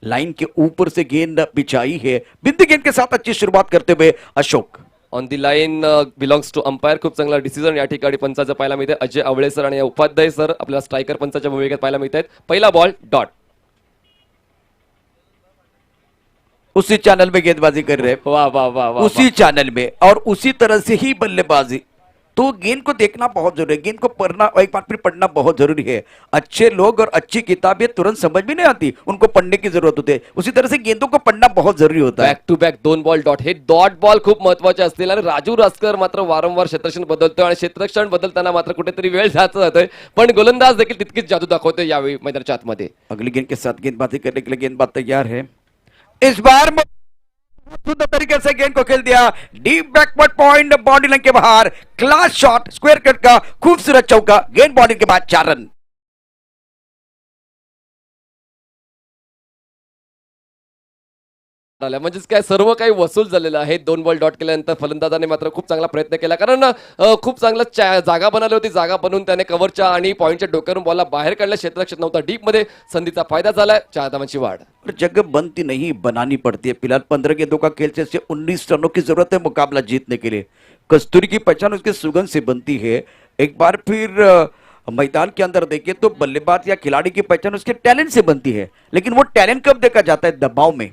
लाइन के ऊपर से गेंद बिछाई है, बिंदी गेंद के साथ अच्छी शुरुआत करते हुए Ashok. On the line belongs to umpire. खूप चांगला डिसिजन या ठिकाणी पंचाचं पाहायला मिळते. अजय आवळे सर आणि उपाध्याय सर आपल्याला स्ट्रायकर पंचाच्या भूमिकेत पाहायला मिळत आहेत. पहिला बॉल डॉट. उसी चैनल में गेंदबाजी कर रहे हैं, वाह वाह वाह वाह. उसी चैनल में और उसी तरह से ही बल्लेबाजी. तो गेंद को देखना बहुत जरूरी है, गेंद को पढ़ना और एक बार फिर पढ़ना बहुत जरूरी है. अच्छे लोग और अच्छी किताबें तुरंत समझ में नहीं आती, उनको पढ़ने की जरूरत होती है. उसी तरह से गेंदों को पढ़ना बहुत जरूरी होता है. Back to back 2 ball dot. हे डॉट बॉल खूप महत्वाचे असतील आणि राजू रासकर मात्र वारंवार क्षेत्ररक्षण बदलतोय आणि क्षेत्ररक्षण बदलताना मात्र कुठेतरी वेळ जातोय, पण गोलंदाज देखील तितकीच जादू दाखवतोय यावेळी मैदानाच्या आतमध्ये. अगली गेंद के साथ गेंदबाजी करने के लिए गेंदबाज तैयार है. इस बार सुंदर तरीके से गेंद को खेल दिया. Deep backward point, boundary line के बाहर. क्लास शॉट, स्क्वायर कट का खूबसूरत चौका. गेंद बाउंड्री के बाद 4 रन. म्हणजेच काय सर्व काही वसूल झालेलं आहे. 2 बॉल डॉट केल्यानंतर फलंदाजाने मात्र खूप चांगला प्रयत्न केला, कारण खूप चांगला जागा बनवली होती. जागा बनवून त्याने कव्हरच्या आणि पॉईंटच्या डोक्यावरून बॉलला बाहेर काढला. क्षेत्ररक्षक नव्हता डीप मध्ये. संधीचा फायदा झालाय. 4 धावांची वाढ. जगह बनती नहीं, बनानी पड़ती है. फिलहाल 15 गेंदों का खेल से 19 रनों की जरूरत है मुकाबला जीतने के लिए. कस्तूरी की पहचान उसके सुगंध से बनती है. एक बार फिर मैदान के अंदर देखिए तो बल्लेबाज या खिलाड़ी की पहचान उसके टैलेंट से बनती है, लेकिन वो टैलेंट कब देखा जाता है? दबाव में,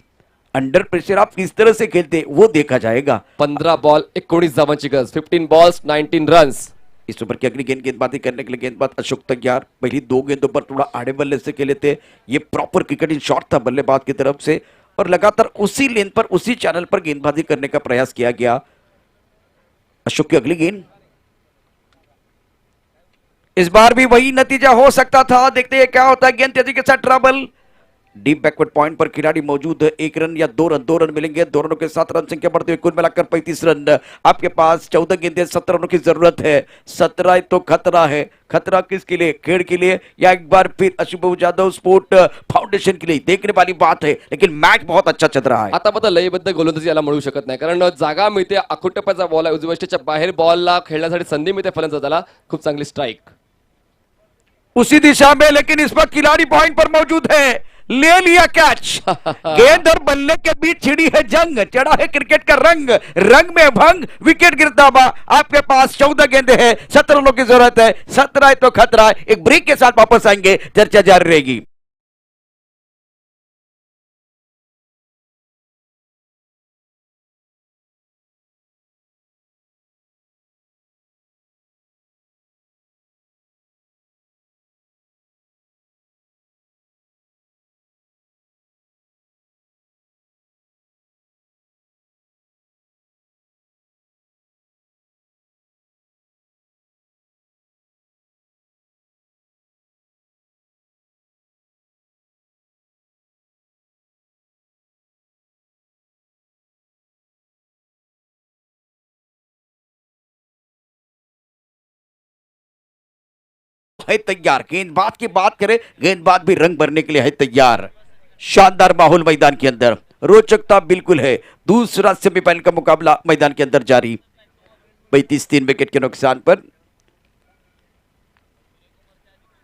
अंडर प्रेशर आप किस तरह से खेलते वो देखा जाएगा. 15 बॉल 19 धावांची गरज. 15 बॉल्स 19 रन्स. इस ओवर की अगली गेंदबाजी करने के लिए गेंदबाज अशोक तैयार. पहली 2 गेंदों पर थोड़ा आड़े बल्ले से खेले थे. ये प्रॉपर क्रिकेटिंग शॉट था बल्लेबाज की तरफ से और लगातार उसी लेन पर, उसी चैनल पर गेंदबाजी करने का प्रयास किया गया. अशोक की अगली गेंद. इस बार भी वही नतीजा हो सकता था. देखते हैं क्या होता है. गेंद तेजी के साथ ट्रबल. डीप बैकवर्ड पॉइंट पर खिलाड़ी मौजूद है. 1 रन या 2 रन मिलेंगे. 2 रनों के साथ रन संख्या बढ़ती हुई कुल मिलाकर 35 रन. आपके पास 14 गेंदें, 17 रनों की जरूरत है. 17 तो खतरा है. खतरा किसके लिए? खेड़ के लिए या एक बार फिर आशुतोष जाधव स्पोर्ट फाउंडेशन के लिए? देखने वाली बात है, लेकिन मैच बहुत अच्छा चल रहा है. आता मात्र लयबद्ध गोलंदाजी याला म्हणू शकत नाही, कारण जागा मिळते. आखुटप्प्याचा बॉल आहे. उजव्या बाहेर बॉलला खेळण्यासाठी संधी मिळते फलंदाजाला. खूप चांगली स्ट्राईक उसी दिशा में, लेकिन इस वक्त खिलाड़ी पॉइंट पर मौजूद है. ले लिया कैच. गेंद और बल्ले के बीच छिड़ी है जंग. चढ़ा है क्रिकेट का रंग. रंग में भंग. विकेट गिरता हुआ. आपके पास 14 गेंदे हैं. 17 रनों की जरूरत है. 17 है तो खतरा है. एक ब्रेक के साथ वापस आएंगे. चर्चा जारी रहेगी. है तैयार. गेंदबाज की बात करें, गेंदबाज भी रंग भरने के लिए है तैयार. शानदार माहौल मैदान के अंदर. रोचकता बिल्कुल है. दूसरा सेमीफाइनल का मुकाबला मैदान के अंदर जारी. 35 विकेट के नुकसान पर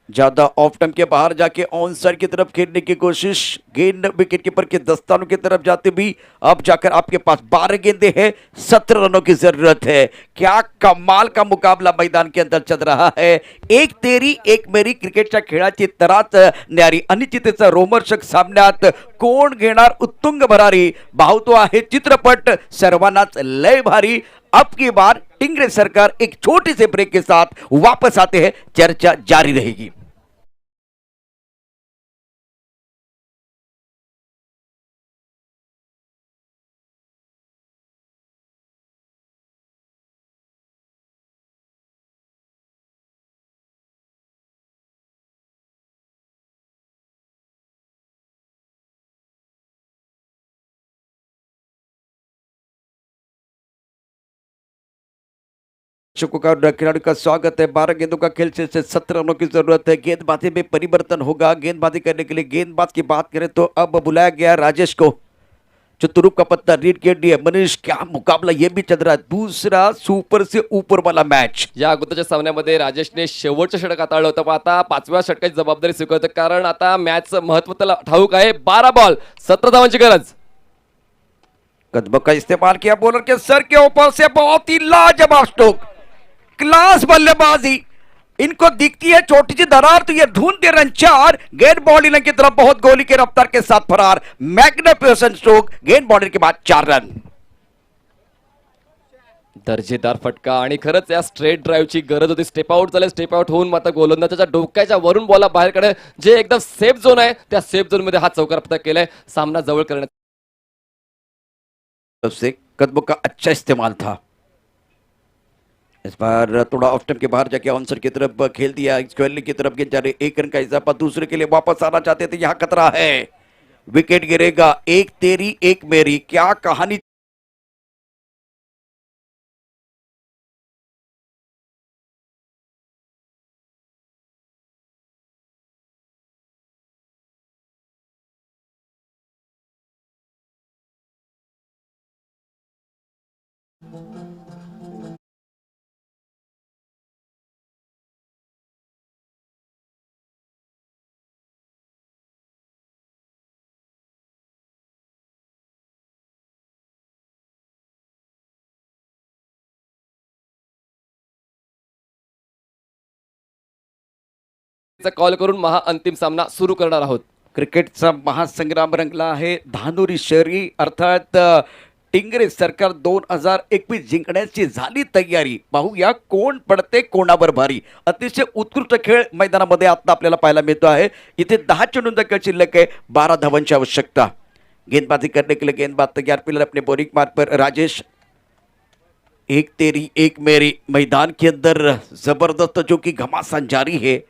ज्यादा ऑफ टर्म के बाहर जाके ऑन साइड की तरफ खेलने की कोशिश. गेंद विकेट कीपर के दस्तानों की तरफ जाते भी. अब जाकर आपके पास 12 गेंदे हैं. 17 रनों की जरूरत है. क्या कमाल का मुकाबला मैदान के अंदर चल रहा है. एक तेरी एक मेरी क्रिकेटच्या खेळाची तरात न्यारी. अनिश्चिततेचा रोमर्षक सामन्यात कोण घेणार उत्तुंग भरारी. भावतो आहे चित्रपट सर्वांनाच लय भारी. अब की बार टिंगरे सरकार एक छोटे से ब्रेक के साथ वापस आते हैं. चर्चा जारी रहेगी. खिलाड़ी का स्वागत है. 12 गेंदों का खेल से 17 रनों की जरूरत है. गेंदबाजी में परिवर्तन होगा. गेंदबाजी करने के लिए गेंदबाज की बात करें तो अब बुलाया गया राजेश को. चतुरूप का पत्ता रीड किया दिया. मनीष, क्या मुकाबला ये भी चल रहा है. दूसरा सुपर से ऊपर वाला मैच. या अगोदरच्या सामन्यामध्ये राजेशने शेवटचं षटक हाताळलं होतं, पण आता 5व्या षटकाची जबाबदारी स्वीकारतो, कारण आता मॅचचं महत्त्व त्याला ठाऊक आहे. 12 बॉल 17 धावांची गरज. कदम का इस्तेमाल किया बॉलर के सर के ऊपर से, बहुत ही लाजवाब स्ट्रोक, क्लास बल्लेबाजी। इनको दिखती है छोटी सी दरार तो ये ढूंढते रन 4, गेंद बॉलिंग की तरफ बहुत गोली के रफ्तार के साथ फरार, मैग्निफिसेंट स्ट्रोक, गेंद बॉलिंग के बाद 4 रन। दर्जेदार फटका आणि खरंच या स्ट्रेट ड्राईव्हची गरज होती. स्टेप आउट झाले, स्टेप आउट होऊन मात्र गोलंदाजाच्या डोक्याच्या वरून बॉला बाहेरकडे, जे एकदम सेफ झोन आहे त्या सेफ झोन मध्ये हा चौकार पटक केलाय, सामना जवळ करण्यात. से कदमों का अच्छा इस्तेमाल था। इस बार थोड़ा ऑफ टाइम के बाहर जाके आंसर की तरफ खेल दिया, स्क्वेयरली की तरफ गेंद जा रही, 1 रन का इजाफा, दूसरे के लिए वापस आना चाहते थे, यहां खतरा है, विकेट गिरेगा। एक तेरी एक मेरी, क्या कहानी। कॉल करून महाअंतिम सामना सुरू करणार आहोत. क्रिकेटचा महासंग्राम रंगला आहे. धानुरी शहरी अर्थात टिंगरे सरकार 2021 जिंकण्याची झाली तयारी. पाहूया कोण पडते कोणावर भारी. अतिशय उत्कृष्ट खेळ मैदानामध्ये आता आपल्याला पाहायला मिळतो आहे. इथे 10 चेंडूंचा खेळ शिल्लक आहे, 12 धावांची आवश्यकता. गेंदबाजी करने के लिए गेंदबाज तैयार, पिलर अपने बोरिंग मार्ग पर राजेश. एक तेरी एक मेरी, मैदान के अंदर जबरदस्त जो कि घमासान जारी है.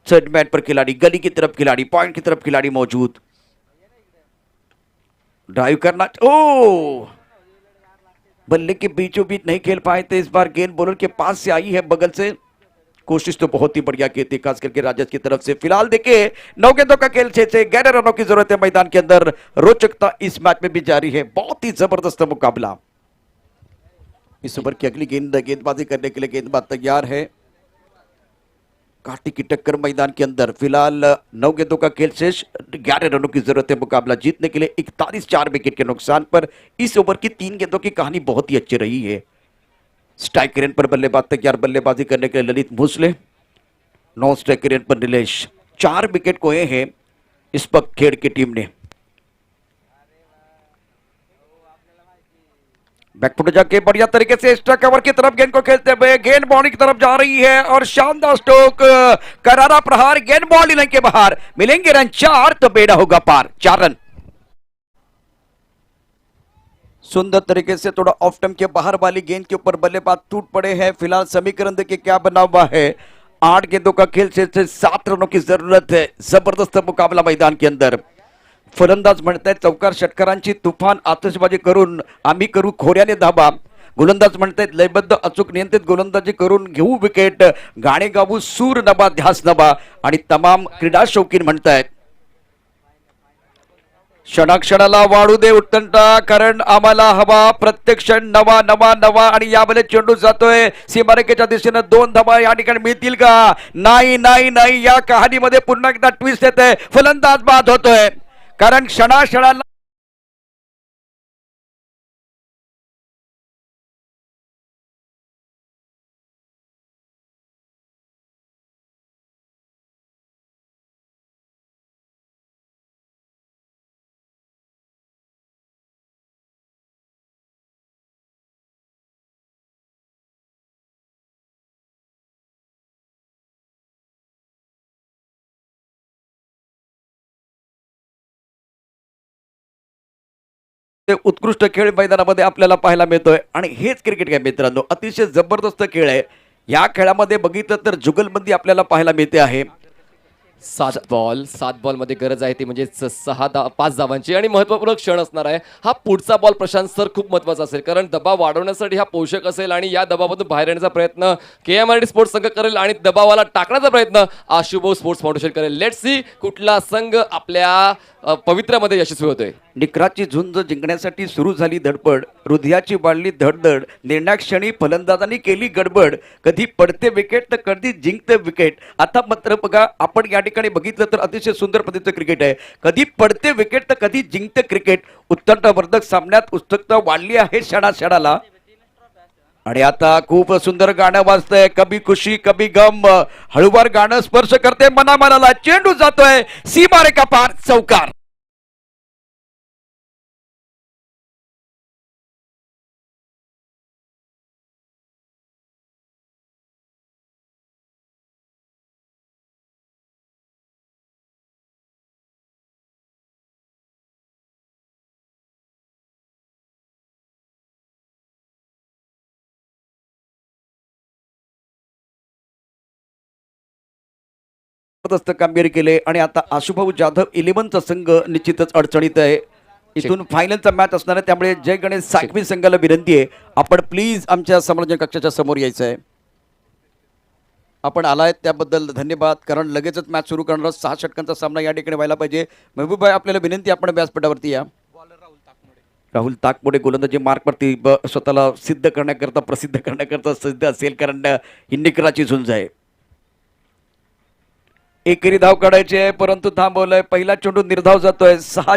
थर्ड मैन पर खिलाड़ी, गली की तरफ खिलाड़ी, पॉइंट की तरफ खिलाड़ी मौजूद. ड्राइव करना, ओ बल्ले के बीचों बीच नहीं खेल पाए थे. इस बार गेंद बॉलर के पास से आई है, बगल से. कोशिश तो बहुत ही बढ़िया की थी, खास करके राजस्थान की तरफ से. फिलहाल देखिए 9 गेंदों का खेल, 6 से 11 रनों की जरूरत है मैदान के अंदर. रोचकता इस मैच में भी जारी है, बहुत ही जबरदस्त मुकाबला. इस ओवर की अगली गेंदबाजी करने के लिए गेंदबाज तैयार है. काटी की टक्कर मैदान के अंदर. फिलहाल 9 गेंदों का खेल शेष, 11 रनों की जरूरत है मुकाबला जीतने के लिए. 41 4 विकेट के नुकसान पर इस ओवर की 3 गेंदों की कहानी बहुत ही अच्छी रही है. स्ट्राइक रेट पर बल्लेबाज तैयार, बल्लेबाजी करने के लिए ललित भोसले. 9 स्ट्राइक रेट पर नीलेश. 4 विकेट खोए हैं इस वक्त खेड़ की टीम ने. बैकफुट जाके बढ़िया तरीके से एक्स्ट्रा कवर की तरफ गेंद को खेलते हुए, गेंद बॉलिंग की तरफ जा रही है और शानदार स्ट्रोक, करारा प्रहार, गेंद बॉलिंग के बाहर. मिलेंगे रन 4 तो बेड़ा होगा पार. 4 रन. सुंदर तरीके से थोड़ा ऑफ टाइम के बाहर वाली गेंद के ऊपर बल्लेबाज टूट पड़े हैं. फिलहाल समीकरण देखिए क्या बना हुआ है. 8 गेंदों का खेल से 7 रनों की जरूरत है. जबरदस्त मुकाबला मैदान के अंदर. फलंदाज म्हणतायत चौकार षटकारांची तुफान आतषबाजी करून आम्ही करू खोऱ्याने धाबा. गोलंदाज म्हणतायत लयबद्ध अचूक नियंत्रित गोलंदाजी करून घेऊ विकेट. गाणे गाऊ सूर नभा ध्यास नभा. आणि तमाम क्रीडा शौकीन म्हणतायत क्षणाक्षणाला वाढू दे उत्कंठा, कारण आम्हाला हवा प्रत्येक क्षण नवा नवा नवा. आणि यावेळेस चेंडू जातोय सीमारेखेच्या दिशेने. 2 धावा या ठिकाणी मिळतील का? नाही नाही नाही. या कहाणीमध्ये पुन्हा एकदा ट्विस्ट येते. फलंदाज बाद होतोय, कारण क्षणाक्षणाला उत्कृष्ट खेळ मैदानामध्ये आपल्याला पाहायला मिळतोय. आणि हेच क्रिकेट आहे मित्रांनो, अतिशय जबरदस्त खेळ आहे. या खेळामध्ये बघितलं तर जुगलबंदी आपल्याला पाहायला मिळते आहे. 7 बॉल मध्ये गरज आहे ती म्हणजे 5 धावांची. आणि महत्त्वपूर्ण क्षण असणार आहे हा पुढचा बॉल. प्रशांत सर खूप महत्त्वाचा असेल, कारण दबाव वाढवण्यासाठी हा पोषक असेल आणि या दबावातून बाहेर येण्याचा प्रयत्न KMRD स्पोर्ट्स संघ करेल आणि दबावाला टाकण्याचा प्रयत्न आशुभाऊ स्पोर्ट्स फाउंडेशन करेल. लेट्स सी कुठला संघ आपल्या पवित्र्यामध्ये यशस्वी होतोय. निकराची झुंज जिंकण्यासाठी सुरू झाली धडपड, हृदयाची वाढली धडधड, निर्णायक फलंदाजांनी केली गडबड, कधी पडते विकेट तर कधी जिंकते विकेट. आता मात्र बघा, आपण या ठिकाणी बघितलं तर अतिशय सुंदर पद्धतीचं क्रिकेट आहे. कधी पडते विकेट तर कधी जिंकते क्रिकेट. उत्कंठावर्धक सामन्यात उत्सुकता वाढली आहे क्षणाला. आणि आता खूप सुंदर गाणं वाजतंय, कभी खुशी कभी गम. हळूवार गाणं स्पर्श करते मनाला, चेंडू जातोय सीमारेखा पार, चौकार. जबरदस्त कामगिरी केले आणि आता आशुभाऊ जाधव 11चा संघ निश्चितच अडचणीत आहे. इथून फायनलचा मॅच असणार आहे, त्यामुळे जय गणेश साखवी संघाला विनंती आहे, आपण प्लीज आमच्या समालोचन कक्षाच्या समोर यायचं आहे. आपण आलाय त्याबद्दल धन्यवाद. कारण लगेचच मॅच सुरू करणार, 6 षटकांचा सामना या ठिकाणी व्हायला पाहिजे. महबूब भाई, आपल्याला विनंती, आपण व्यासपीठावरती या. राहुल ताकमोडे गोलंदाजी मार्कवरती स्वतःला सिद्ध करण्याकरता, प्रसिद्ध करण्याकरता सिद्ध असेल, कारण ही निकराची झुंज आहे. एकेरी धाव काढायची आहे, परंतु थांबवलंय. पहिला चेंडू निर्धाव जातोय. 6